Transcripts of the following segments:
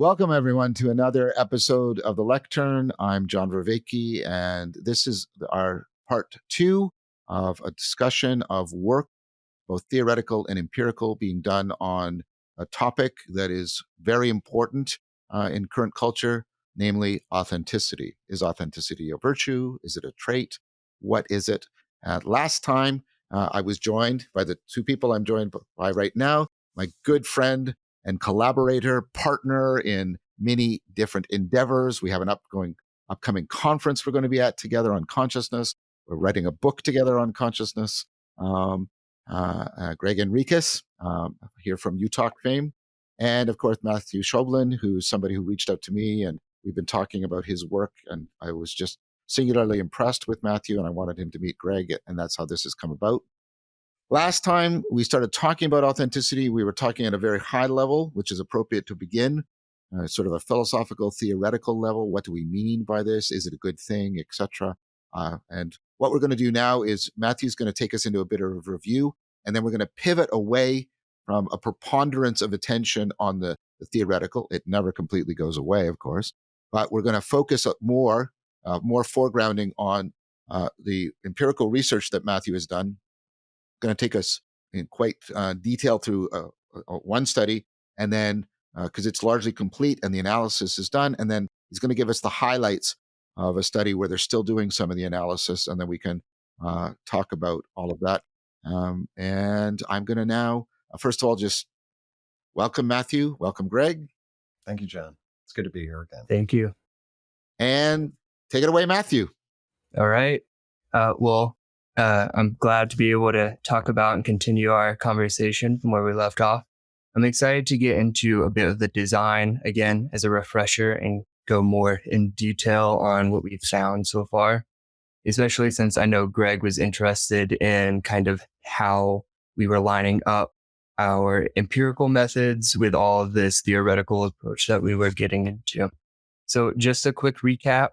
Welcome, everyone, to another episode of the Lectern. I'm John Vervaeke, and this is our part 2 of a discussion of work, both theoretical and empirical, being done on a topic that is very important in current culture, namely authenticity. Is authenticity a virtue? Is it a trait? What is it? Last time, I was joined by the two people I'm joined by right now, my good friend and collaborator, partner in many different endeavors. We have an upcoming conference we're going to be at together on consciousness. We're writing a book together on consciousness. Gregg Henriques, here from Utah fame. And of course, Matthew Schaublin, who's somebody who reached out to me, and we've been talking about his work. And I was just singularly impressed with Matthew, and I wanted him to meet Gregg, and that's how this has come about. Last time we started talking about authenticity, we were talking at a very high level, which is appropriate to begin, sort of a philosophical, theoretical level. What do we mean by this? Is it a good thing, etc.? And what we're going to do now is Matthew's going to take us into a bit of a review, and then we're going to pivot away from a preponderance of attention on the theoretical. It never completely goes away, of course, but we're going to focus more foregrounding on the empirical research that Matthew has done. Going to take us in quite detail through one study, and then because it's largely complete and the analysis is done, and then he's going to give us the highlights of a study where they're still doing some of the analysis, and then we can talk about all of that. And I'm going to now, first of all, just welcome Matthew, welcome Gregg. Thank you, John. It's good to be here again. Thank you. And take it away, Matthew. All right. I'm glad to be able to talk about and continue our conversation from where we left off. I'm excited to get into a bit of the design again as a refresher and go more in detail on what we've found so far, especially since I know Gregg was interested in kind of how we were lining up our empirical methods with all of this theoretical approach that we were getting into. So just a quick recap.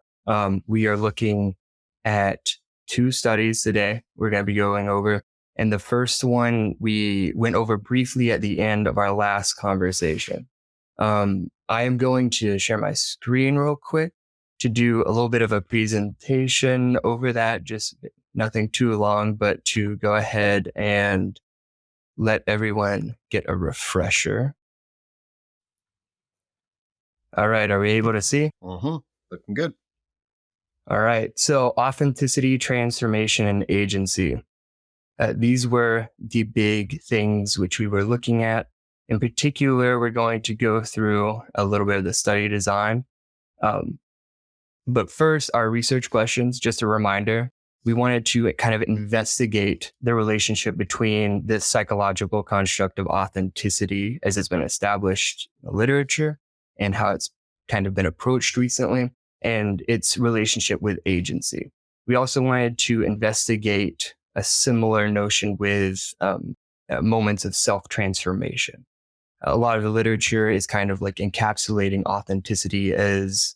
We are looking at 2 studies today we're going to be going over. And the first one we went over briefly at the end of our last conversation. I am going to share my screen real quick to do a little bit of a presentation over that, just nothing too long, but to go ahead and let everyone get a refresher. All right. Are we able to see? Looking good. All right. So authenticity, transformation, and agency. These were the big things which we were looking at. In particular, we're going to go through a little bit of the study design. But first, our research questions, just a reminder, we wanted to kind of investigate the relationship between this psychological construct of authenticity as it's been established in the literature and how it's kind of been approached recently, and its relationship with agency. We also wanted to investigate a similar notion with moments of self-transformation. A lot of the literature is kind of like encapsulating authenticity as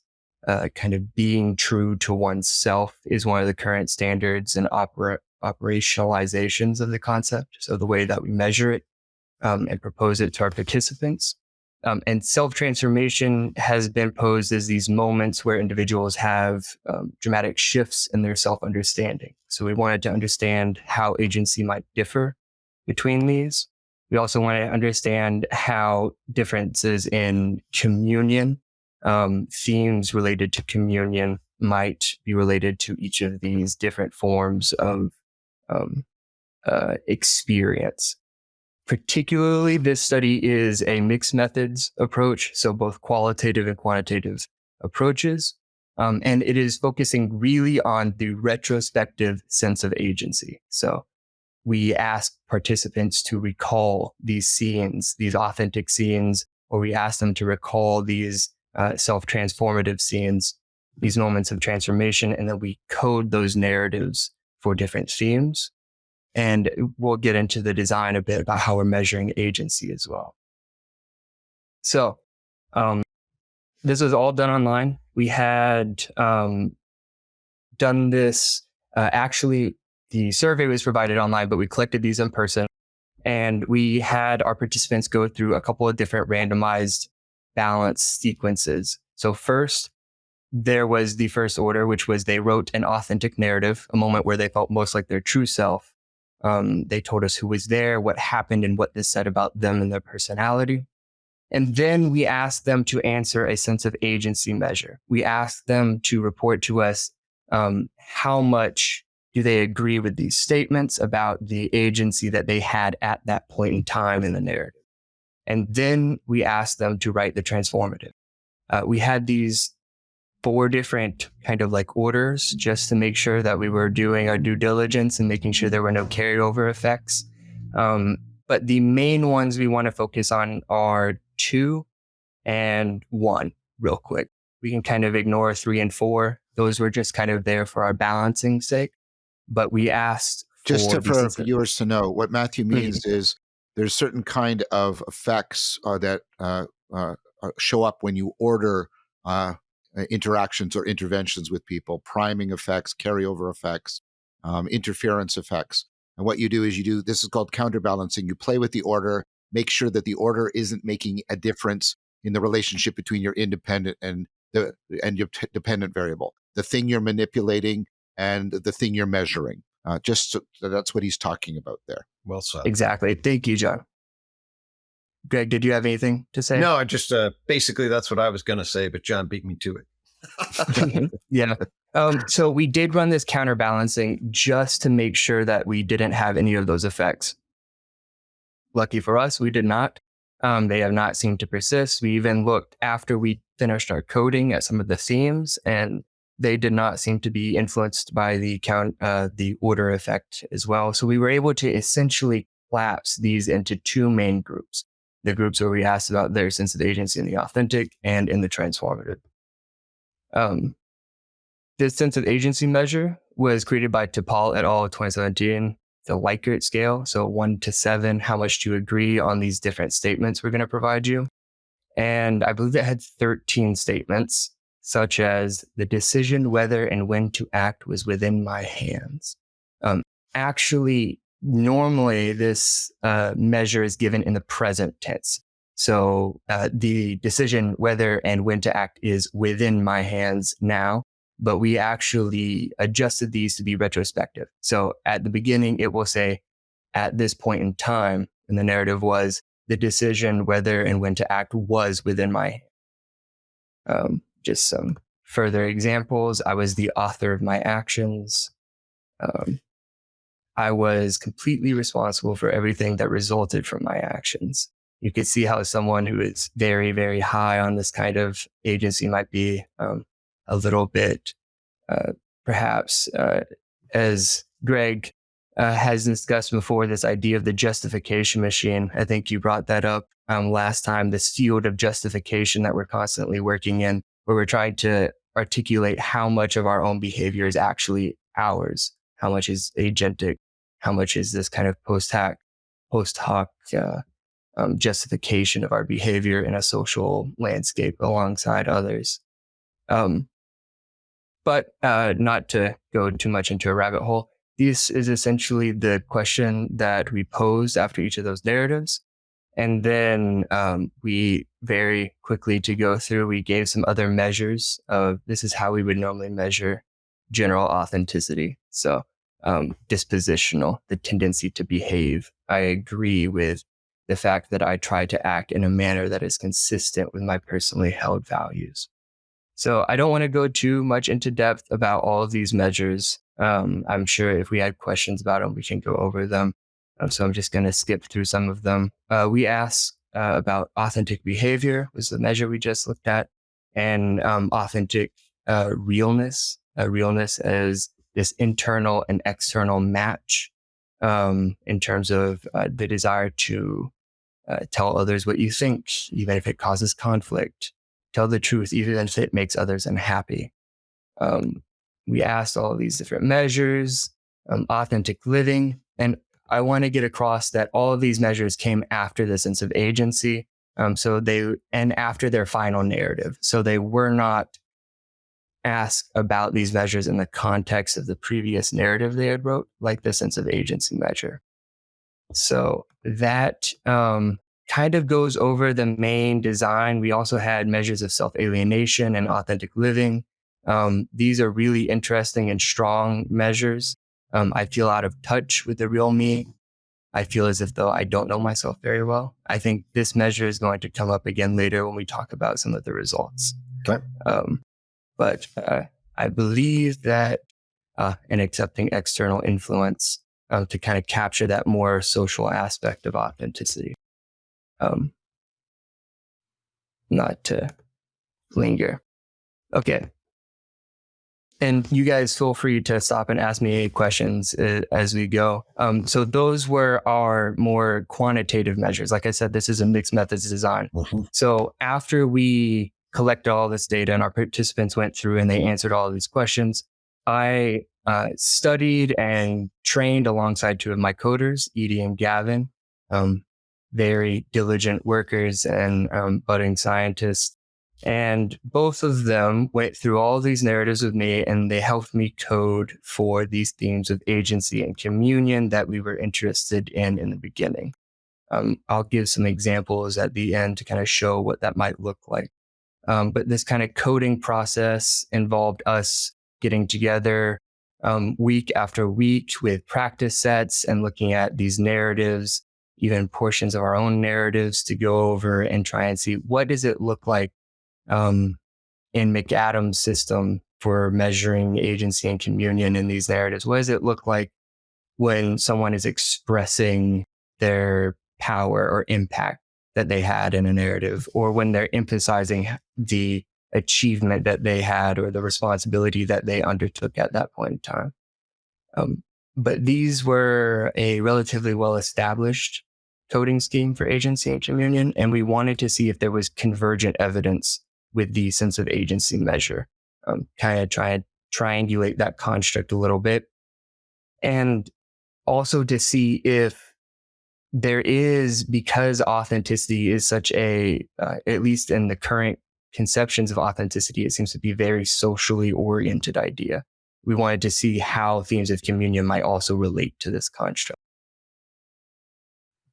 kind of being true to oneself is one of the current standards and operationalizations of the concept. So the way that we measure it and propose it to our participants. And self-transformation has been posed as these moments where individuals have dramatic shifts in their self-understanding. So we wanted to understand how agency might differ between these. We also wanted to understand how differences in communion, themes related to communion might be related to each of these different forms of experience. Particularly, this study is a mixed methods approach, so both qualitative and quantitative approaches. And it is focusing really on the retrospective sense of agency. So we ask participants to recall these scenes, these authentic scenes, or we ask them to recall these self-transformative scenes, these moments of transformation, and then we code those narratives for different themes. And we'll get into the design a bit about how we're measuring agency as well. So this was all done online. We had done this, actually, the survey was provided online, but we collected these in person. And we had our participants go through a couple of different randomized balance sequences. So first, there was the first order, which was they wrote an authentic narrative, a moment where they felt most like their true self. They told us who was there, what happened, and what this said about them and their personality. And then we asked them to answer a sense of agency measure. We asked them to report to us how much do they agree with these statements about the agency that they had at that point in time in the narrative. And then we asked them to write the transformative. We had these 4 different kind of like orders just to make sure that we were doing our due diligence and making sure there were no carryover effects. But the main ones we want to focus on are 2 and 1 real quick. We can kind of ignore 3 and 4. Those were just kind of there for our balancing sake. But we asked for viewers to know, what Matthew means is there's certain kind of effects that show up when you order interactions or interventions with people: priming effects, carryover effects, interference effects. And what you do is this is called counterbalancing. You play with the order, make sure that the order isn't making a difference in the relationship between your independent and your dependent variable, the thing you're manipulating and the thing you're measuring. That's what he's talking about there. Well said. Exactly. Thank you, John. Greg, did you have anything to say? No, I just basically that's what I was going to say, but John beat me to it. Yeah. So we did run this counterbalancing just to make sure that we didn't have any of those effects. Lucky for us, we did not. They have not seemed to persist. We even looked after we finished our coding at some of the themes, and they did not seem to be influenced by the order effect as well. So we were able to essentially collapse these into 2 main groups: the groups where we asked about their sense of agency in the authentic and in the transformative. This sense of agency measure was created by Topol et al. 2017, the Likert scale. So 1 to 7, how much do you agree on these different statements we're going to provide you? And I believe it had 13 statements, such as the decision whether and when to act was within my hands. Actually, normally this measure is given in the present tense. So the decision whether and when to act is within my hands now, but we actually adjusted these to be retrospective. So at the beginning, it will say, at this point in time, and the narrative was, the decision whether and when to act was within my hand. Just some further examples. I was the author of my actions. I was completely responsible for everything that resulted from my actions. You could see how someone who is very, very high on this kind of agency might be a little bit, perhaps, as Gregg has discussed before, this idea of the justification machine. I think you brought that up last time, this field of justification that we're constantly working in, where we're trying to articulate how much of our own behavior is actually ours, how much is agentic, how much is this kind of post hoc justification of our behavior in a social landscape alongside others. But not to go too much into a rabbit hole, this is essentially the question that we posed after each of those narratives. And then we very quickly to go through, we gave some other measures of this is how we would normally measure general authenticity. So dispositional, the tendency to behave. I agree with the fact that I try to act in a manner that is consistent with my personally held values. So I don't want to go too much into depth about all of these measures. I'm sure if we had questions about them, we can go over them. So I'm just going to skip through some of them. We asked about authentic behavior, was the measure we just looked at, and authentic realness. Realness as this internal and external match in terms of the desire to tell others what you think, even if it causes conflict. Tell the truth, even if it makes others unhappy. We asked all of these different measures, authentic living, and I want to get across that all of these measures came after the sense of agency. And after their final narrative. So they were not asked about these measures in the context of the previous narrative they had wrote, like the sense of agency measure. So that kind of goes over the main design. We also had measures of self-alienation and authentic living. These are really interesting and strong measures. I feel out of touch with the real me. I feel as if though I don't know myself very well. I think this measure is going to come up again later when we talk about some of the results. Okay. But I believe that in accepting external influence to kind of capture that more social aspect of authenticity. Not to linger. Okay. And you guys feel free to stop and ask me any questions as we go. So those were our more quantitative measures. Like I said, this is a mixed methods design. Mm-hmm. So after we collected all this data and our participants went through and they answered all of these questions, I studied and trained alongside two of my coders, Edie and Gavin, very diligent workers and budding scientists. And both of them went through all these narratives with me, and they helped me code for these themes of agency and communion that we were interested in the beginning. I'll give some examples at the end to kind of show what that might look like. But this kind of coding process involved us getting together week after week with practice sets and looking at these narratives, even portions of our own narratives, to go over and try and see what does it look like in McAdams' system for measuring agency and communion in these narratives. What does it look like when someone is expressing their power or impact that they had in a narrative, or when they're emphasizing the achievement that they had or the responsibility that they undertook at that point in time? But these were a relatively well-established coding scheme for agency and communion, and we wanted to see if there was convergent evidence with the sense of agency measure, kind of try and triangulate that construct a little bit. And also to see if there is, because authenticity is such a, at least in the current conceptions of authenticity, it seems to be a very socially oriented idea. We wanted to see how themes of communion might also relate to this construct.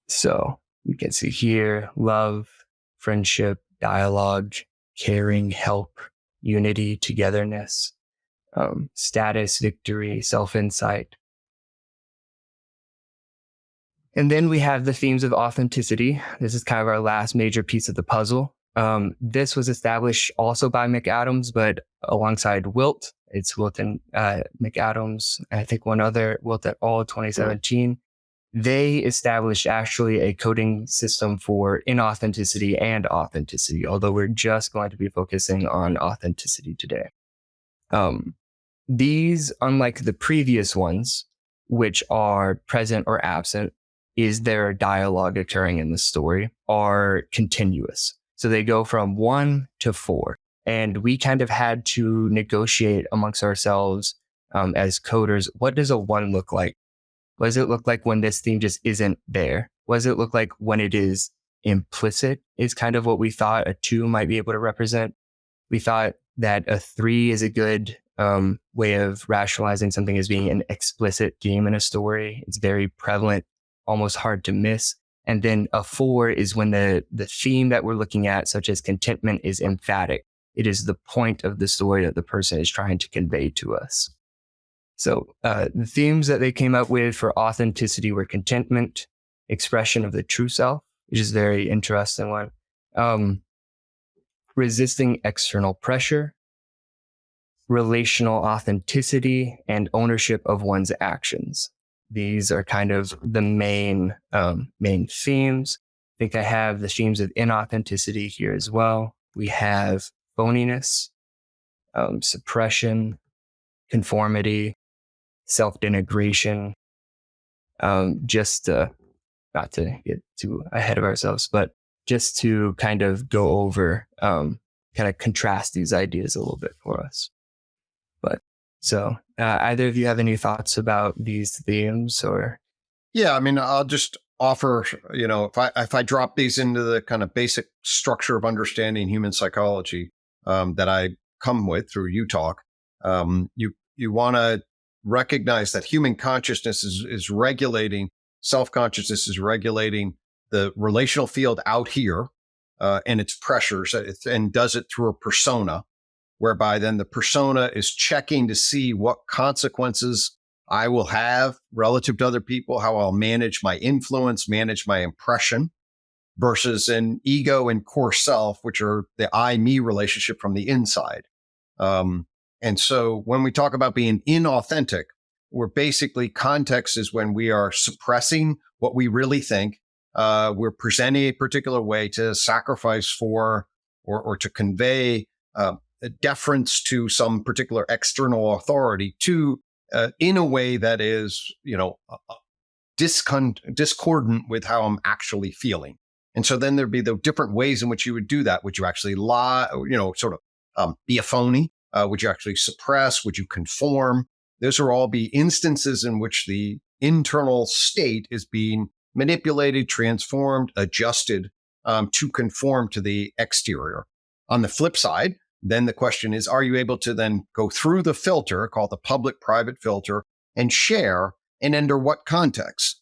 So we can see here, love, friendship, dialogue, caring, help, unity, togetherness, status, victory, self-insight. And then we have the themes of authenticity. This is kind of our last major piece of the puzzle. This was established also by McAdams, but alongside Wilt. It's Wilt and McAdams, and I think one other, Wilt et al. 2017. They established actually a coding system for inauthenticity and authenticity, although we're just going to be focusing on authenticity today. These, unlike the previous ones, which are present or absent, is there a dialogue occurring in the story, are continuous. So they go from 1 to 4. And we kind of had to negotiate amongst ourselves as coders, what does a 1 look like? What does it look like when this theme just isn't there? What does it look like when it is implicit, is kind of what we thought a 2 might be able to represent. We thought that a 3 is a good way of rationalizing something as being an explicit theme in a story. It's very prevalent, almost hard to miss. And then a 4 is when the theme that we're looking at, such as contentment, is emphatic. It is the point of the story that the person is trying to convey to us. So the themes that they came up with for authenticity were contentment, expression of the true self, which is a very interesting one, resisting external pressure, relational authenticity, and ownership of one's actions. These are kind of the main themes. I think I have the themes of inauthenticity here as well. We have phoniness, suppression, conformity, self-denigration, just not to get too ahead of ourselves, but just to kind of go over, kind of contrast these ideas a little bit for us. But so either of you have any thoughts about these themes or? Yeah, I mean, I'll just offer, if I drop these into the kind of basic structure of understanding human psychology that I come with through UTalk, you want to recognize that human consciousness is regulating, self-consciousness is regulating the relational field out here and its pressures, and does it through a persona, whereby then the persona is checking to see what consequences I will have relative to other people, how I'll manage my influence, manage my impression, versus an ego and core self, which are the I-me relationship from the inside. And so when we talk about being inauthentic, we're basically, context is when we are suppressing what we really think. We're presenting a particular way to sacrifice for or to convey a deference to some particular external authority to in a way that is, discordant with how I'm actually feeling. And so then there'd be the different ways in which you would do that. Would you actually lie, be a phony? Would you actually suppress? Would you conform? Those are all be instances in which the internal state is being manipulated, transformed, adjusted to conform to the exterior. On the flip side, then the question is, are you able to then go through the filter called the public-private filter and share, and under what context?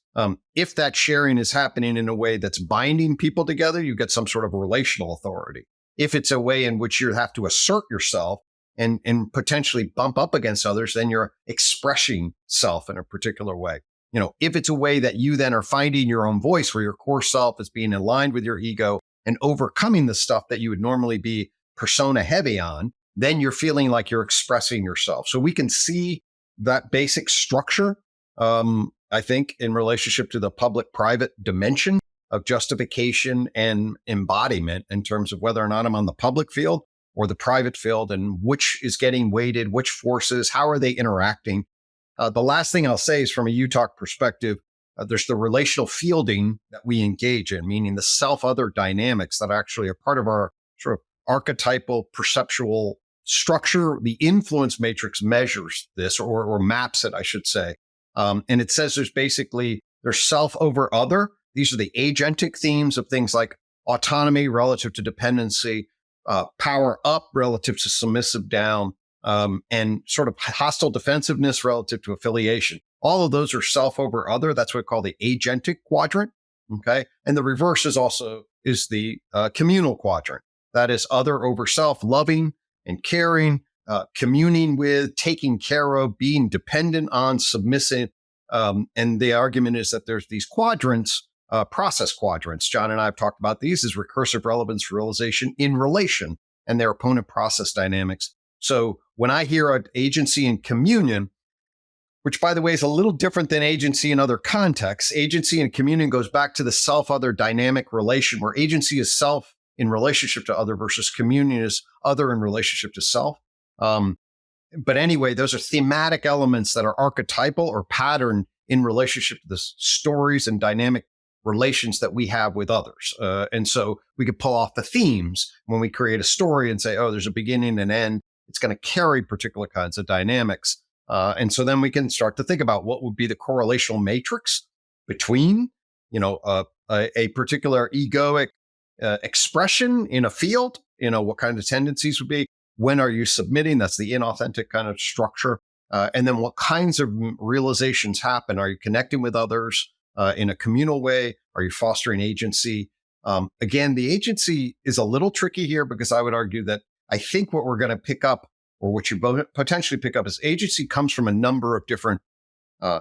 If that sharing is happening in a way that's binding people together, you get some sort of relational authority. If it's a way in which you have to assert yourself and potentially bump up against others, then you're expressing self in a particular way. If it's a way that you then are finding your own voice, where your core self is being aligned with your ego and overcoming the stuff that you would normally be persona heavy on, then you're feeling like you're expressing yourself. So we can see that basic structure, I think, in relationship to the public-private dimension of justification and embodiment, in terms of whether or not I'm on the public field or the private field, and which is getting weighted, which forces, how are they interacting. The last thing I'll say is, from a UTalk perspective, there's the relational fielding that we engage in, meaning the self-other dynamics that actually are part of our sort of archetypal perceptual structure. The influence matrix measures this, or maps it, I should say. And it says there's self over other. These are the agentic themes of things like autonomy relative to dependency, power up relative to submissive down, and sort of hostile defensiveness relative to affiliation. All of those are self over other. That's what we call the agentic quadrant. Okay. And the reverse is the communal quadrant. That is other over self, loving and caring, communing with, taking care of, being dependent on, submissive. And the argument is that there's these quadrants, process quadrants. John and I have talked about these as recursive relevance realization in relation and their opponent process dynamics. So when I hear agency and communion, which, by the way, is a little different than agency in other contexts, agency and communion goes back to the self-other dynamic relation, where agency is self in relationship to other versus communion is other in relationship to self. But anyway, those are thematic elements that are archetypal or patterned in relationship to the stories and dynamic relations that we have with others. And so we could pull off the themes when we create a story and say, oh, there's a beginning and end. It's going to carry particular kinds of dynamics. And so then we can start to think about what would be the correlational matrix between, a particular egoic expression in a field, what kind of tendencies would be. When are you submitting? That's the inauthentic kind of structure. And then what kinds of realizations happen? Are you connecting with others in a communal way? Are you fostering agency? Again, the agency is a little tricky here, because I would argue that I think what we're going to pick up, or what you potentially pick up, is agency comes from a number of different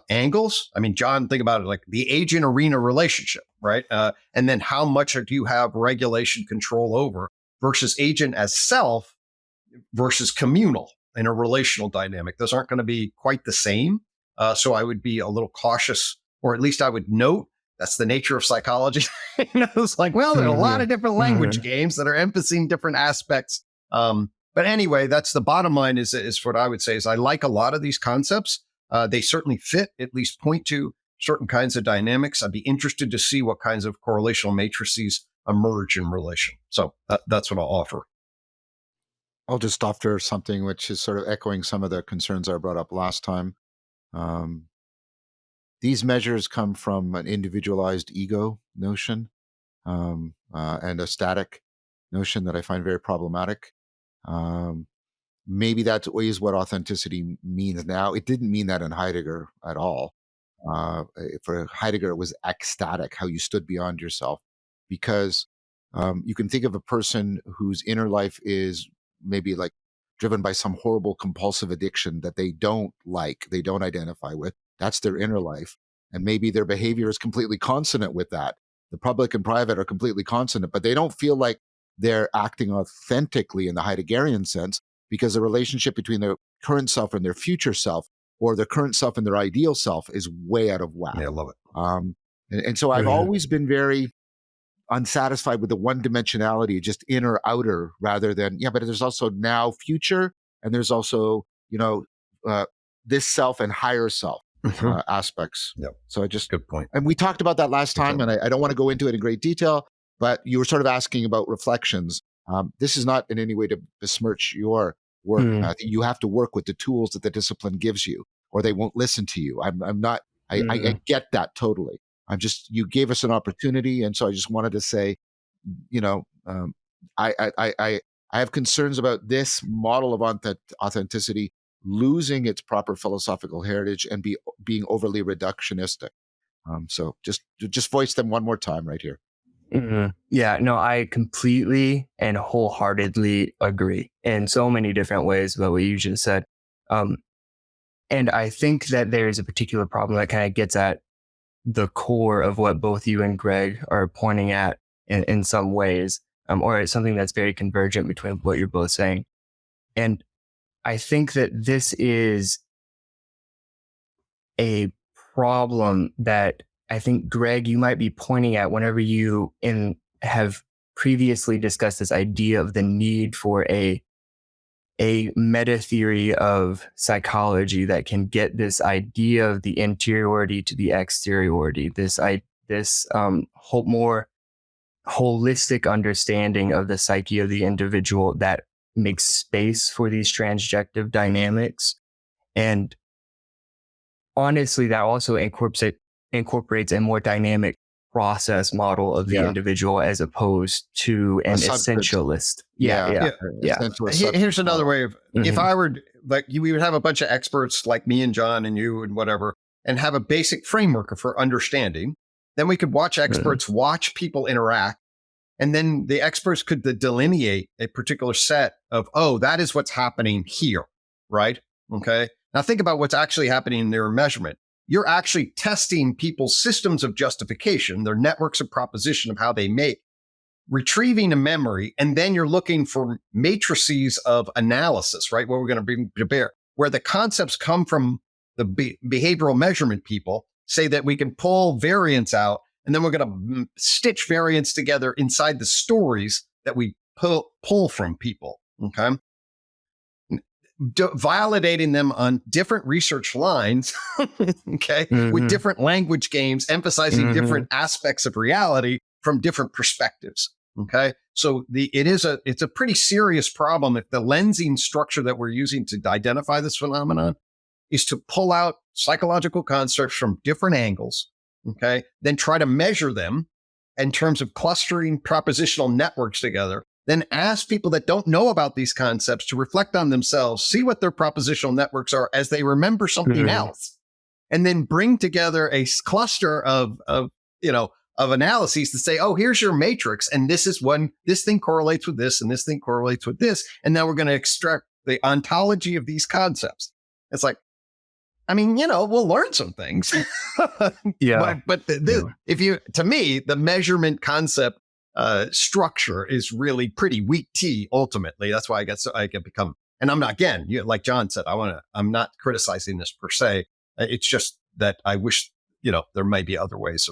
angles. I mean, John, think about it like the agent arena relationship, right? And then how much do you have regulation control over, versus agent as self versus communal in a relational dynamic. Those aren't going to be quite the same. So I would be a little cautious, or at least I would note that's the nature of psychology. It's like, well, there are a lot of different language games that are emphasizing different aspects. But anyway, that's the bottom line is what I would say is I like a lot of these concepts. They certainly fit, at least point to certain kinds of dynamics. I'd be interested to see what kinds of correlational matrices emerge in relation. So that's what I'll offer. I'll just offer something which is sort of echoing some of the concerns I brought up last time. These measures come from an individualized ego notion and a static notion that I find very problematic. Maybe that is what authenticity means now. It didn't mean that in Heidegger at all. For Heidegger, it was ecstatic, how you stood beyond yourself. Because you can think of a person whose inner life is maybe like driven by some horrible compulsive addiction that they don't like, they don't identify with. That's their inner life. And maybe their behavior is completely consonant with that. The public and private are completely consonant, but they don't feel like they're acting authentically in the Heideggerian sense, because the relationship between their current self and their future self, or their current self and their ideal self, is way out of whack. Yeah, I love it. And so I've always been very unsatisfied with the one dimensionality, just inner, outer, rather than, yeah, but there's also now future, and there's also, this self and higher self aspects. Yep. So I just, good point. And we talked about that last time, and I don't want to go into it in great detail, but you were sort of asking about reflections. This is not in any way to besmirch your work, Matthew. You have to work with the tools that the discipline gives you, or they won't listen to you. I'm not, I get that totally. You gave us an opportunity. And so I just wanted to say, I have concerns about this model of authenticity losing its proper philosophical heritage and being overly reductionistic. So just voice them one more time right here. Mm-hmm. Yeah, no, I completely and wholeheartedly agree in so many different ways about what you just said. And I think that there is a particular problem that kind of gets at the core of what both you and Gregg are pointing at in some ways, or it's something that's very convergent between what you're both saying. And I think that this is a problem that I think, Gregg, you might be pointing at whenever you have previously discussed this idea of the need for a meta theory of psychology that can get this idea of the interiority to the exteriority, this more holistic understanding of the psyche of the individual that makes space for these transjective dynamics. And honestly, that also incorporates a more dynamic process model of the individual as opposed to an essentialist. Yeah. Here's another way of, if I were like we would have a bunch of experts like me and John and you and whatever, and have a basic framework for understanding. Then we could watch experts watch people interact. And then the experts could delineate a particular set of, that is what's happening here. Right. Okay. Now think about what's actually happening in their measurement. You're actually testing people's systems of justification, their networks of proposition of how they make, retrieving a memory, and then you're looking for matrices of analysis, right? What we're going to bring to bear, where the concepts come from the behavioral measurement people, say that we can pull variance out, and then we're going to stitch variance together inside the stories that we pull from people, okay? Validating them on different research lines, okay, with different language games, emphasizing different aspects of reality from different perspectives. Okay, so it's a pretty serious problem if the lensing structure that we're using to identify this phenomenon is to pull out psychological constructs from different angles. Okay, then try to measure them in terms of clustering propositional networks together. Then ask people that don't know about these concepts to reflect on themselves, see what their propositional networks are as they remember something else, and then bring together a cluster of analyses to say, here's your matrix, and this thing correlates with this, and this thing correlates with this, and now we're going to extract the ontology of these concepts. It's like, we'll learn some things. Yeah. But to me, the measurement concept structure is really pretty weak tea. Ultimately, that's why I get become. And I'm not, again, like John said, I'm not criticizing this per se. It's just that I wish there might be other ways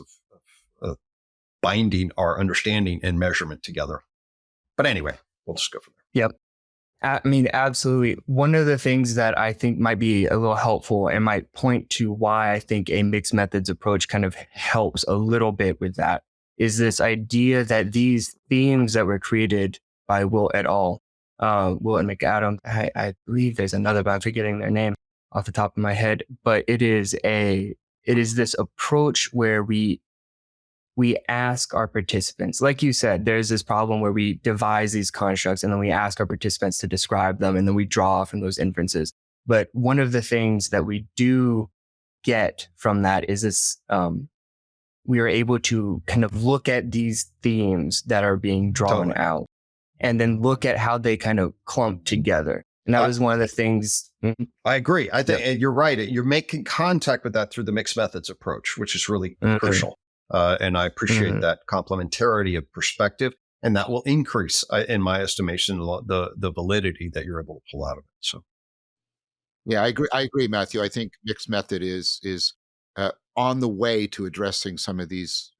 of binding our understanding and measurement together. But anyway, we'll just go from there. Yep. Absolutely. One of the things that I think might be a little helpful and might point to why I think a mixed methods approach kind of helps a little bit with that is this idea that these themes that were created by Will et al., Will and McAdam, I believe there's another, but I'm forgetting their name off the top of my head, but it is this approach where we ask our participants, like you said, there's this problem where we devise these constructs and then we ask our participants to describe them and then we draw from those inferences. But one of the things that we do get from that is this, we are able to kind of look at these themes that are being drawn out and then look at how they kind of clump together. And that was one of the things. I agree. I think you're right. You're making contact with that through the mixed methods approach, which is really crucial. And I appreciate that complementarity of perspective. And that will increase, in my estimation, the validity that you're able to pull out of it. So, yeah, I agree, Matthew. I think mixed method is on the way to addressing some of these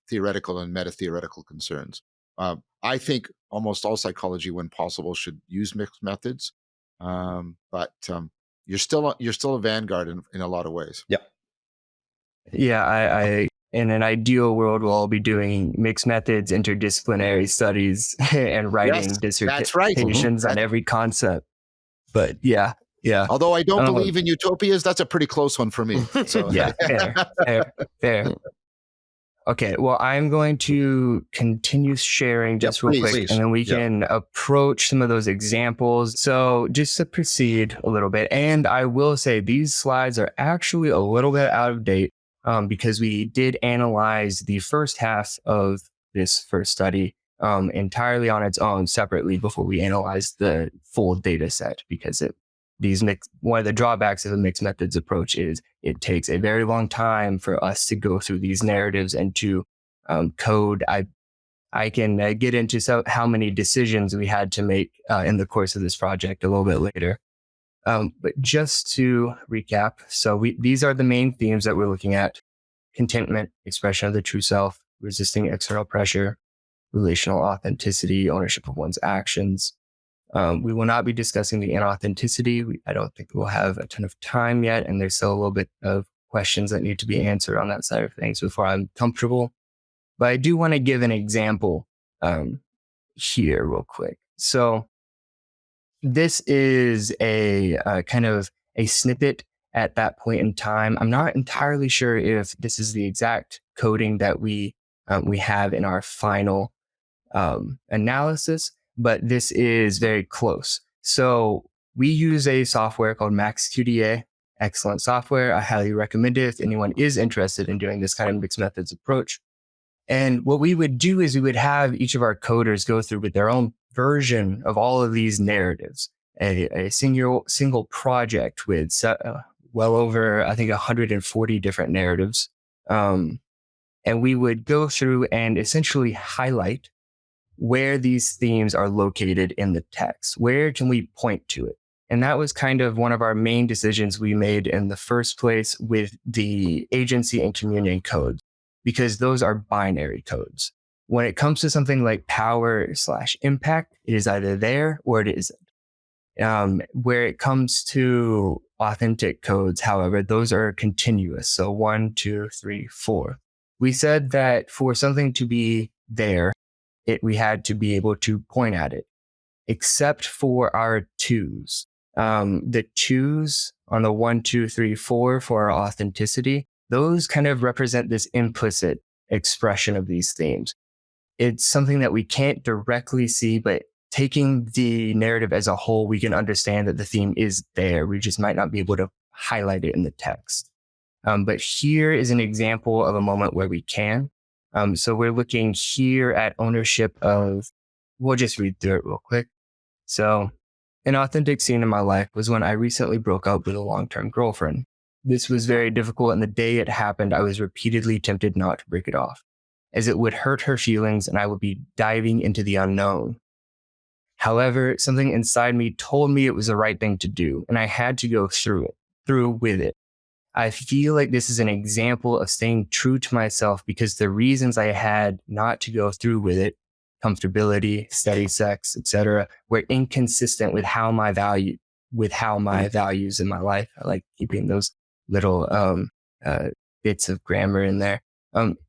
theoretical and meta-theoretical concerns. I think almost all psychology, when possible, should use mixed methods. But you're still a vanguard in a lot of ways. Yeah. Yeah, I in an ideal world, we'll all be doing mixed methods, interdisciplinary studies, and writing dissertations on every concept. But yeah. Although I don't believe in utopias, that's a pretty close one for me. So. Yeah, fair. Okay, well, I'm going to continue sharing just real quick, and then we can approach some of those examples. So just to proceed a little bit, and I will say these slides are actually a little bit out of date because we did analyze the first half of this first study entirely on its own separately before we analyzed the full data set, because one of the drawbacks of the mixed methods approach is it takes a very long time for us to go through these narratives and to code. I can get into how many decisions we had to make in the course of this project a little bit later. But just to recap, so these are the main themes that we're looking at: contentment, expression of the true self, resisting external pressure, relational authenticity, ownership of one's actions. We will not be discussing the inauthenticity. I don't think we'll have a ton of time yet, and there's still a little bit of questions that need to be answered on that side of things before I'm comfortable. But I do want to give an example here real quick. So this is a kind of a snippet at that point in time. I'm not entirely sure if this is the exact coding that we have in our final analysis, but this is very close. So we use a software called MaxQDA. Excellent software. I highly recommend it if anyone is interested in doing this kind of mixed methods approach. And what we would do is we would have each of our coders go through with their own version of all of these narratives, a single project with well over, I think, 140 different narratives. And we would go through and essentially highlight where these themes are located in the text. Where can we point to it? And that was kind of one of our main decisions we made in the first place with the agency and communion codes, because those are binary codes. When it comes to something like power/impact, it is either there or it isn't. Where it comes to authentic codes, however, those are continuous. So 1, 2, 3, 4. We said that for something to be there, we had to be able to point at it, except for our 2s. The 2s on the 1, 2, 3, 4 for our authenticity, those kind of represent this implicit expression of these themes. It's something that we can't directly see, but taking the narrative as a whole, we can understand that the theme is there. We just might not be able to highlight it in the text. But here is an example of a moment where we can. So we're looking here at ownership of, we'll just read through it real quick. So an authentic scene in my life was when I recently broke up with a long-term girlfriend. This was very difficult, and the day it happened, I was repeatedly tempted not to break it off, as it would hurt her feelings and I would be diving into the unknown. However, something inside me told me it was the right thing to do, and I had to go through with it. I feel like this is an example of staying true to myself, because the reasons I had not to go through with it, comfortability, steady sex, etc., were inconsistent with my values in my life. I like keeping those little bits of grammar in there.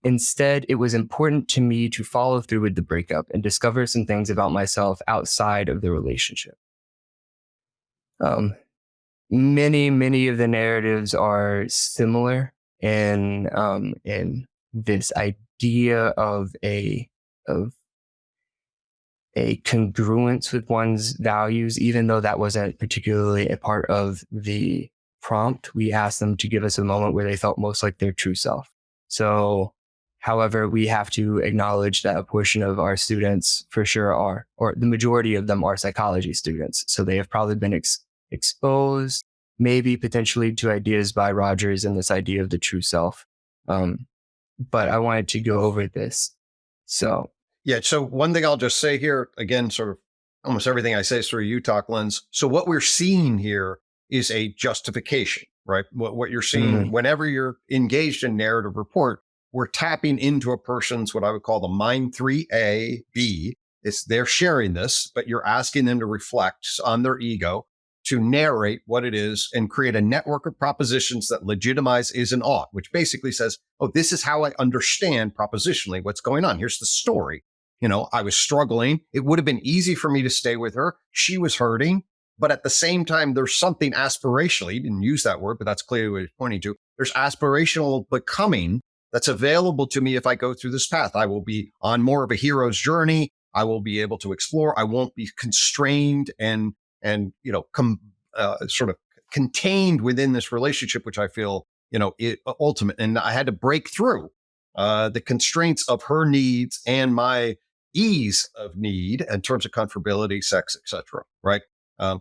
Instead, it was important to me to follow through with the breakup and discover some things about myself outside of the relationship. Many of the narratives are similar in this idea of a congruence with one's values, even though that wasn't particularly a part of the prompt, we asked them to give us a moment where they felt most like their true self. So, however, we have to acknowledge that a portion of our students for sure are, or the majority of them are psychology students. So they have probably been exposed, maybe potentially to ideas by Rogers and this idea of the true self. But I wanted to go over this. So, yeah. So one thing I'll just say here, again, sort of almost everything I say is through a UTalk lens. So what we're seeing here is a justification, right? What you're seeing whenever you're engaged in narrative report, we're tapping into a person's, what I would call the mind 3A, B. They're sharing this, but you're asking them to reflect on their ego, to narrate what it is and create a network of propositions that legitimize is and ought, which basically says, oh, this is how I understand propositionally what's going on. Here's the story. I was struggling. It would have been easy for me to stay with her. She was hurting. But at the same time, there's something aspirational. He didn't use that word, but that's clearly what he's pointing to. There's aspirational becoming that's available to me if I go through this path. I will be on more of a hero's journey. I will be able to explore. I won't be constrained and sort of contained within this relationship, which I feel, ultimate. And I had to break through the constraints of her needs and my ease of need in terms of comfortability, sex, etc. Right.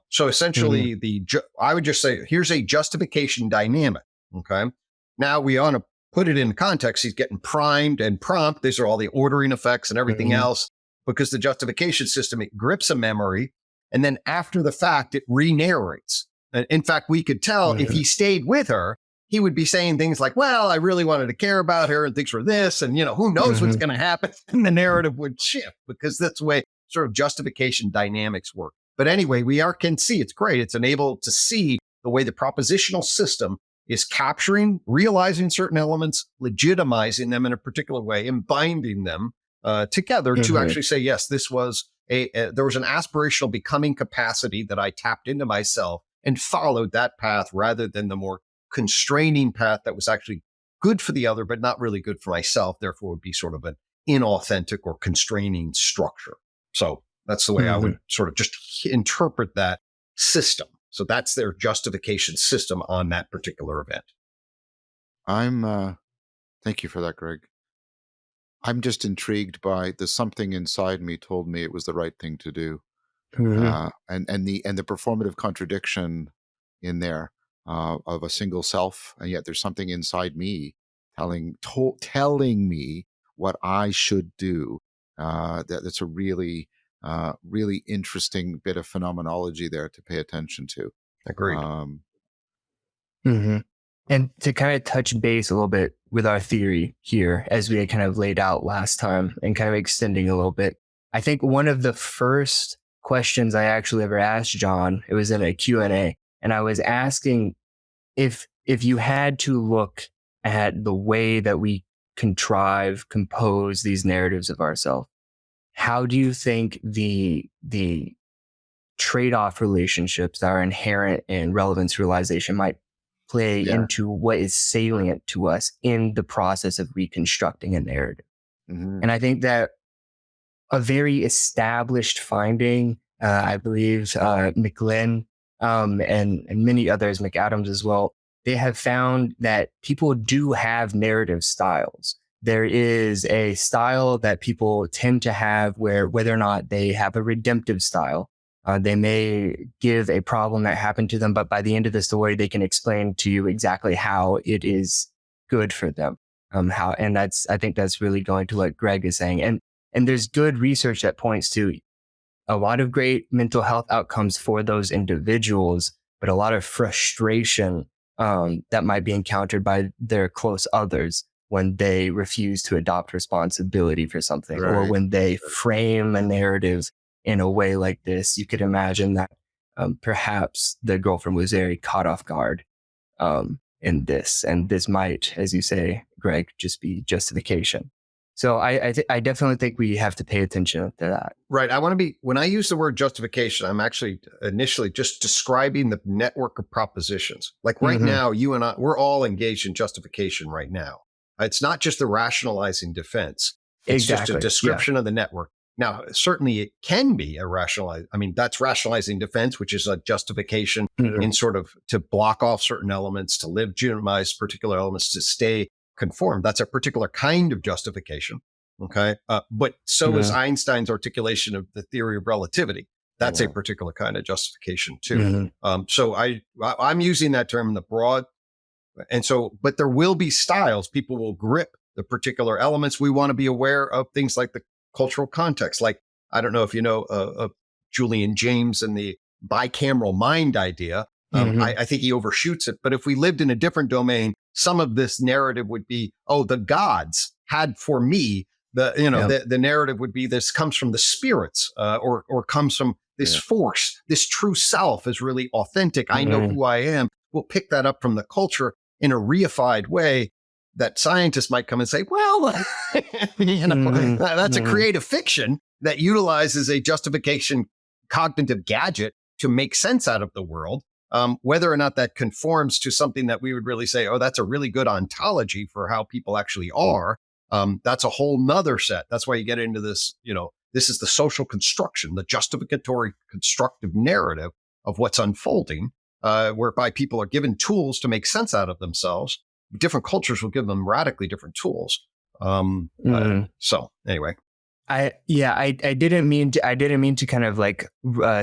So essentially, I would just say, here's a justification dynamic. Okay. Now we want to put it in context. He's getting primed and prompt. These are all the ordering effects and everything else, because the justification system, it grips a memory. And then after the fact, it re-narrates. In fact, we could tell if he stayed with her, he would be saying things like, well, I really wanted to care about her and things were this. And, who knows what's going to happen? And the narrative would shift, because that's the way sort of justification dynamics work. But anyway, we can see it's great. It's enabled to see the way the propositional system is capturing, realizing certain elements, legitimizing them in a particular way, and binding them together to actually say, yes, this was there was an aspirational becoming capacity that I tapped into myself and followed that path rather than the more constraining path that was actually good for the other, but not really good for myself. Therefore, would be sort of an inauthentic or constraining structure. So that's the way I would sort of just interpret that system. So that's their justification system on that particular event. Thank you for that, Gregg. I'm just intrigued by the something inside me told me it was the right thing to do. And the performative contradiction in there of a single self, and yet there's something inside me telling me what I should do. That's a really interesting bit of phenomenology there to pay attention to. Agreed. And to kind of touch base a little bit with our theory here, as we had kind of laid out last time and kind of extending a little bit, I think one of the first questions I actually ever asked John, it was in a Q&A, and I was asking if you had to look at the way that we compose these narratives of ourselves, how do you think the trade-off relationships that are inherent in relevance realization might play into what is salient to us in the process of reconstructing a narrative? And I think that a very established finding, I believe McLean and many others, McAdams as well, they have found that people do have narrative styles. There is a style that people tend to have whether or not they have a redemptive style, they may give a problem that happened to them, but by the end of the story, they can explain to you exactly how it is good for them. I think that's really going to what Gregg is saying. And there's good research that points to a lot of great mental health outcomes for those individuals, but a lot of frustration that might be encountered by their close others when they refuse to adopt responsibility for something, or when they frame a narrative in a way like this. You could imagine that perhaps the girlfriend was very caught off guard in this. And this might, as you say, Gregg, just be justification. So I definitely think we have to pay attention to that. Right. When I use the word justification, I'm actually initially just describing the network of propositions. Like right now, you and I, we're all engaged in justification right now. It's not just the rationalizing defense. It's just a description of the network. Now, certainly it can be a rationalized, I mean, that's rationalizing defense, which is a justification in sort of to block off certain elements, to legitimize particular elements, to stay conformed. That's a particular kind of justification. Okay. But so is Einstein's articulation of the theory of relativity. That's a particular kind of justification too. So I'm using that term in the broad. And so, but there will be styles. People will grip the particular elements. We want to be aware of things like the cultural context. Like, I don't know if you know of Julian James and the bicameral mind idea. I think he overshoots it. But if we lived in a different domain, some of this narrative would be, oh, the gods had for me, the narrative would be this comes from the spirits or comes from this force. This true self is really authentic. I know who I am. We'll pick that up from the culture in a reified way that scientists might come and say, well, that's a creative fiction that utilizes a justification cognitive gadget to make sense out of the world. Whether or not that conforms to something that we would really say, oh, that's a really good ontology for how people actually are. That's a whole nother set. That's why you get into this, this is the social construction, the justificatory constructive narrative of what's unfolding, whereby people are given tools to make sense out of themselves. Different cultures will give them radically different tools. So anyway. I didn't mean to kind of like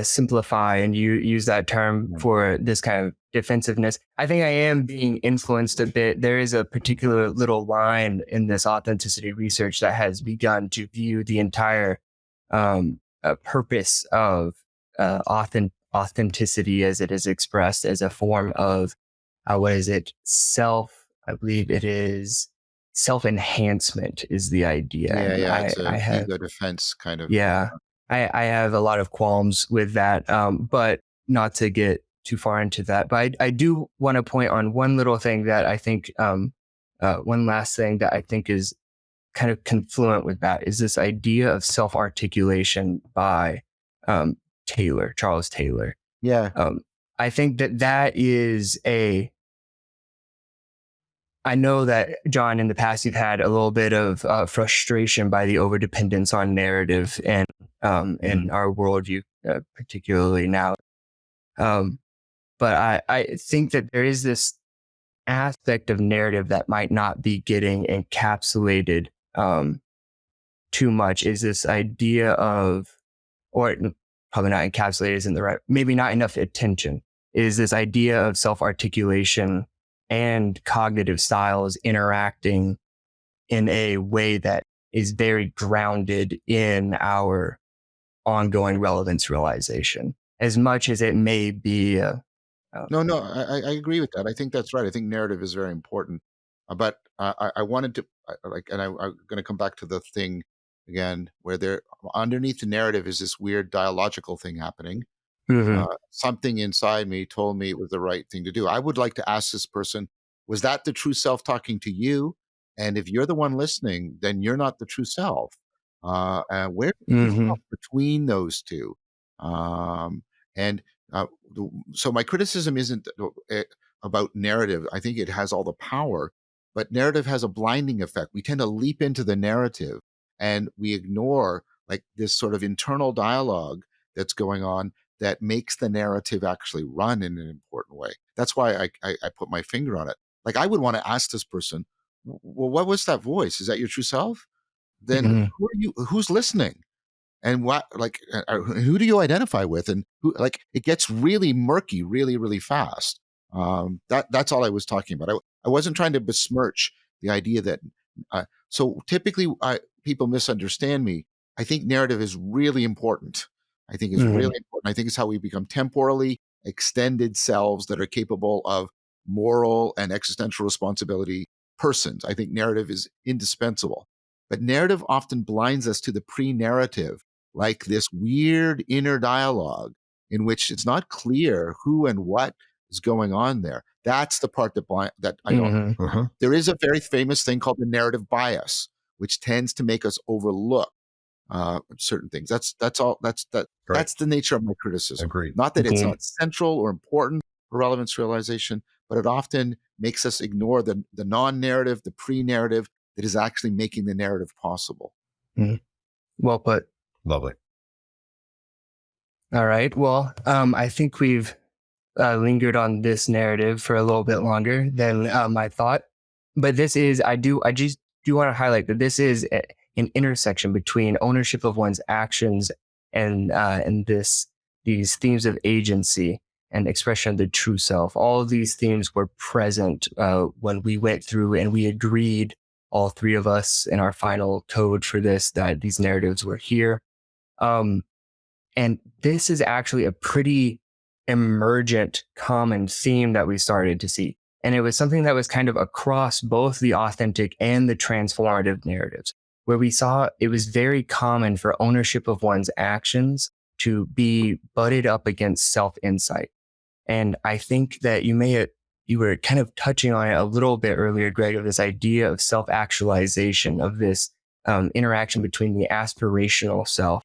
simplify and use that term for this kind of defensiveness. I think I am being influenced a bit. There is a particular little line in this authenticity research that has begun to view the entire purpose of authenticity as it is expressed as a form of I believe it is self-enhancement is the idea. It's a ego defense kind of. I have a lot of qualms with that, but not to get too far into that. But I do want to point on one little thing that I think, one last thing that I think is kind of confluent with that is this idea of self-articulation by Charles Taylor. I think that is I know that, John, in the past, you've had a little bit of frustration by the overdependence on narrative and in our worldview, particularly now. But I think that there is this aspect of narrative that might not be getting encapsulated too much, is this idea of, or probably not encapsulated isn't the right, maybe not enough attention, is this idea of self-articulation and cognitive styles interacting in a way that is very grounded in our ongoing relevance realization, as much as it may be. No, I agree with that. I think that's right. I think narrative is very important. But I wanted to, and I'm going to come back to the thing again, where there underneath the narrative is this weird dialogical thing happening. Something inside me told me it was the right thing to do. I would like to ask this person, was that the true self talking to you? And if you're the one listening, then you're not the true self. And where between those two? So my criticism isn't about narrative. I think it has all the power, but narrative has a blinding effect. We tend to leap into the narrative and we ignore like this sort of internal dialogue that's going on that makes the narrative actually run in an important way. That's why I put my finger on it. Like I would want to ask this person, well, what was that voice? Is that your true self? Then who are you? Who's listening? And who do you identify with? And who, like, it gets really murky, really, really fast. That's all I was talking about. I wasn't trying to besmirch the idea that. So typically, people misunderstand me. I think narrative is really important. I think it's really important. I think it's how we become temporally extended selves that are capable of moral and existential responsibility persons. I think narrative is indispensable. But narrative often blinds us to the pre-narrative, like this weird inner dialogue in which it's not clear who and what is going on there. That's the part that I don't. There is a very famous thing called the narrative bias, which tends to make us overlook certain things. That's the nature of my criticism. Agreed. Not that it's not central or important for relevance realization, but it often makes us ignore the non-narrative, the pre-narrative that is actually making the narrative possible. Well put. Lovely. All right. Well, I think we've lingered on this narrative for a little bit longer than I thought. But I just do want to highlight that this is an intersection between ownership of one's actions and these themes of agency and expression of the true self. All of these themes were present when we went through and we agreed, all three of us in our final code for this, that these narratives were here. And this is actually a pretty emergent common theme that we started to see. And it was something that was kind of across both the authentic and the transformative narratives, where we saw it was very common for ownership of one's actions to be butted up against self-insight. And I think that you were kind of touching on it a little bit earlier, Gregg, of this idea of self-actualization, of this interaction between the aspirational self,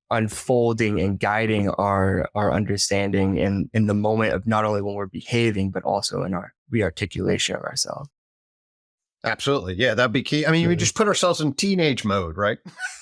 unfolding and guiding our understanding in the moment of not only when we're behaving, but also in our rearticulation of ourselves. Absolutely. Yeah, that'd be key. I mean, we just put ourselves in teenage mode, right?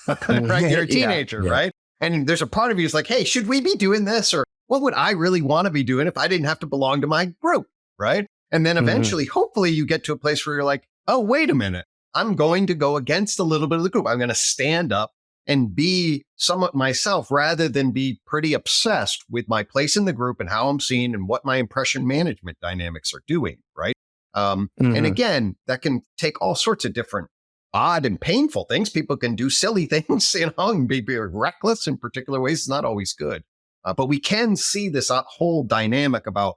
Right? You're a teenager, right? And there's a part of you is like, hey, should we be doing this? Or what would I really want to be doing if I didn't have to belong to my group, right? And then eventually, hopefully you get to a place where you're like, oh, wait a minute. I'm going to go against a little bit of the group. I'm going to stand up and be somewhat myself rather than be pretty obsessed with my place in the group and how I'm seen and what my impression management dynamics are doing, right? And again, that can take all sorts of different odd and painful things. People can do silly things, and be reckless in particular ways. It's not always good. But we can see this whole dynamic about,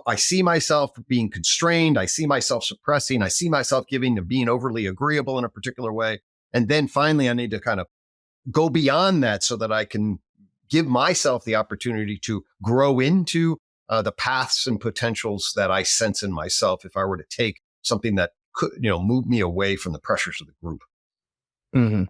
I see myself being constrained. I see myself suppressing. I see myself giving to being overly agreeable in a particular way. And then finally, I need to kind of go beyond that so that I can give myself the opportunity to grow into the paths and potentials that I sense in myself if I were to take something that could, move me away from the pressures of the group. Mm-hmm.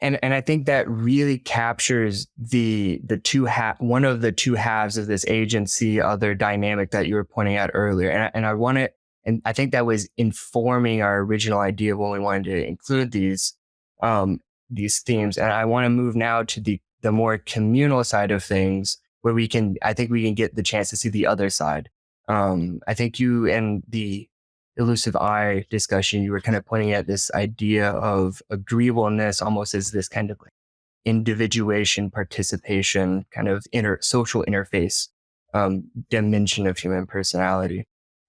And I think that really captures one of the two halves of this agency, other dynamic that you were pointing out earlier. And I think that was informing our original idea when we wanted to include these themes. And I want to move now to the more communal side of things, where I think we can get the chance to see the other side. I think you and the elusive I discussion, you were kind of pointing at this idea of agreeableness almost as this kind of like individuation, participation, kind of social interface dimension of human personality.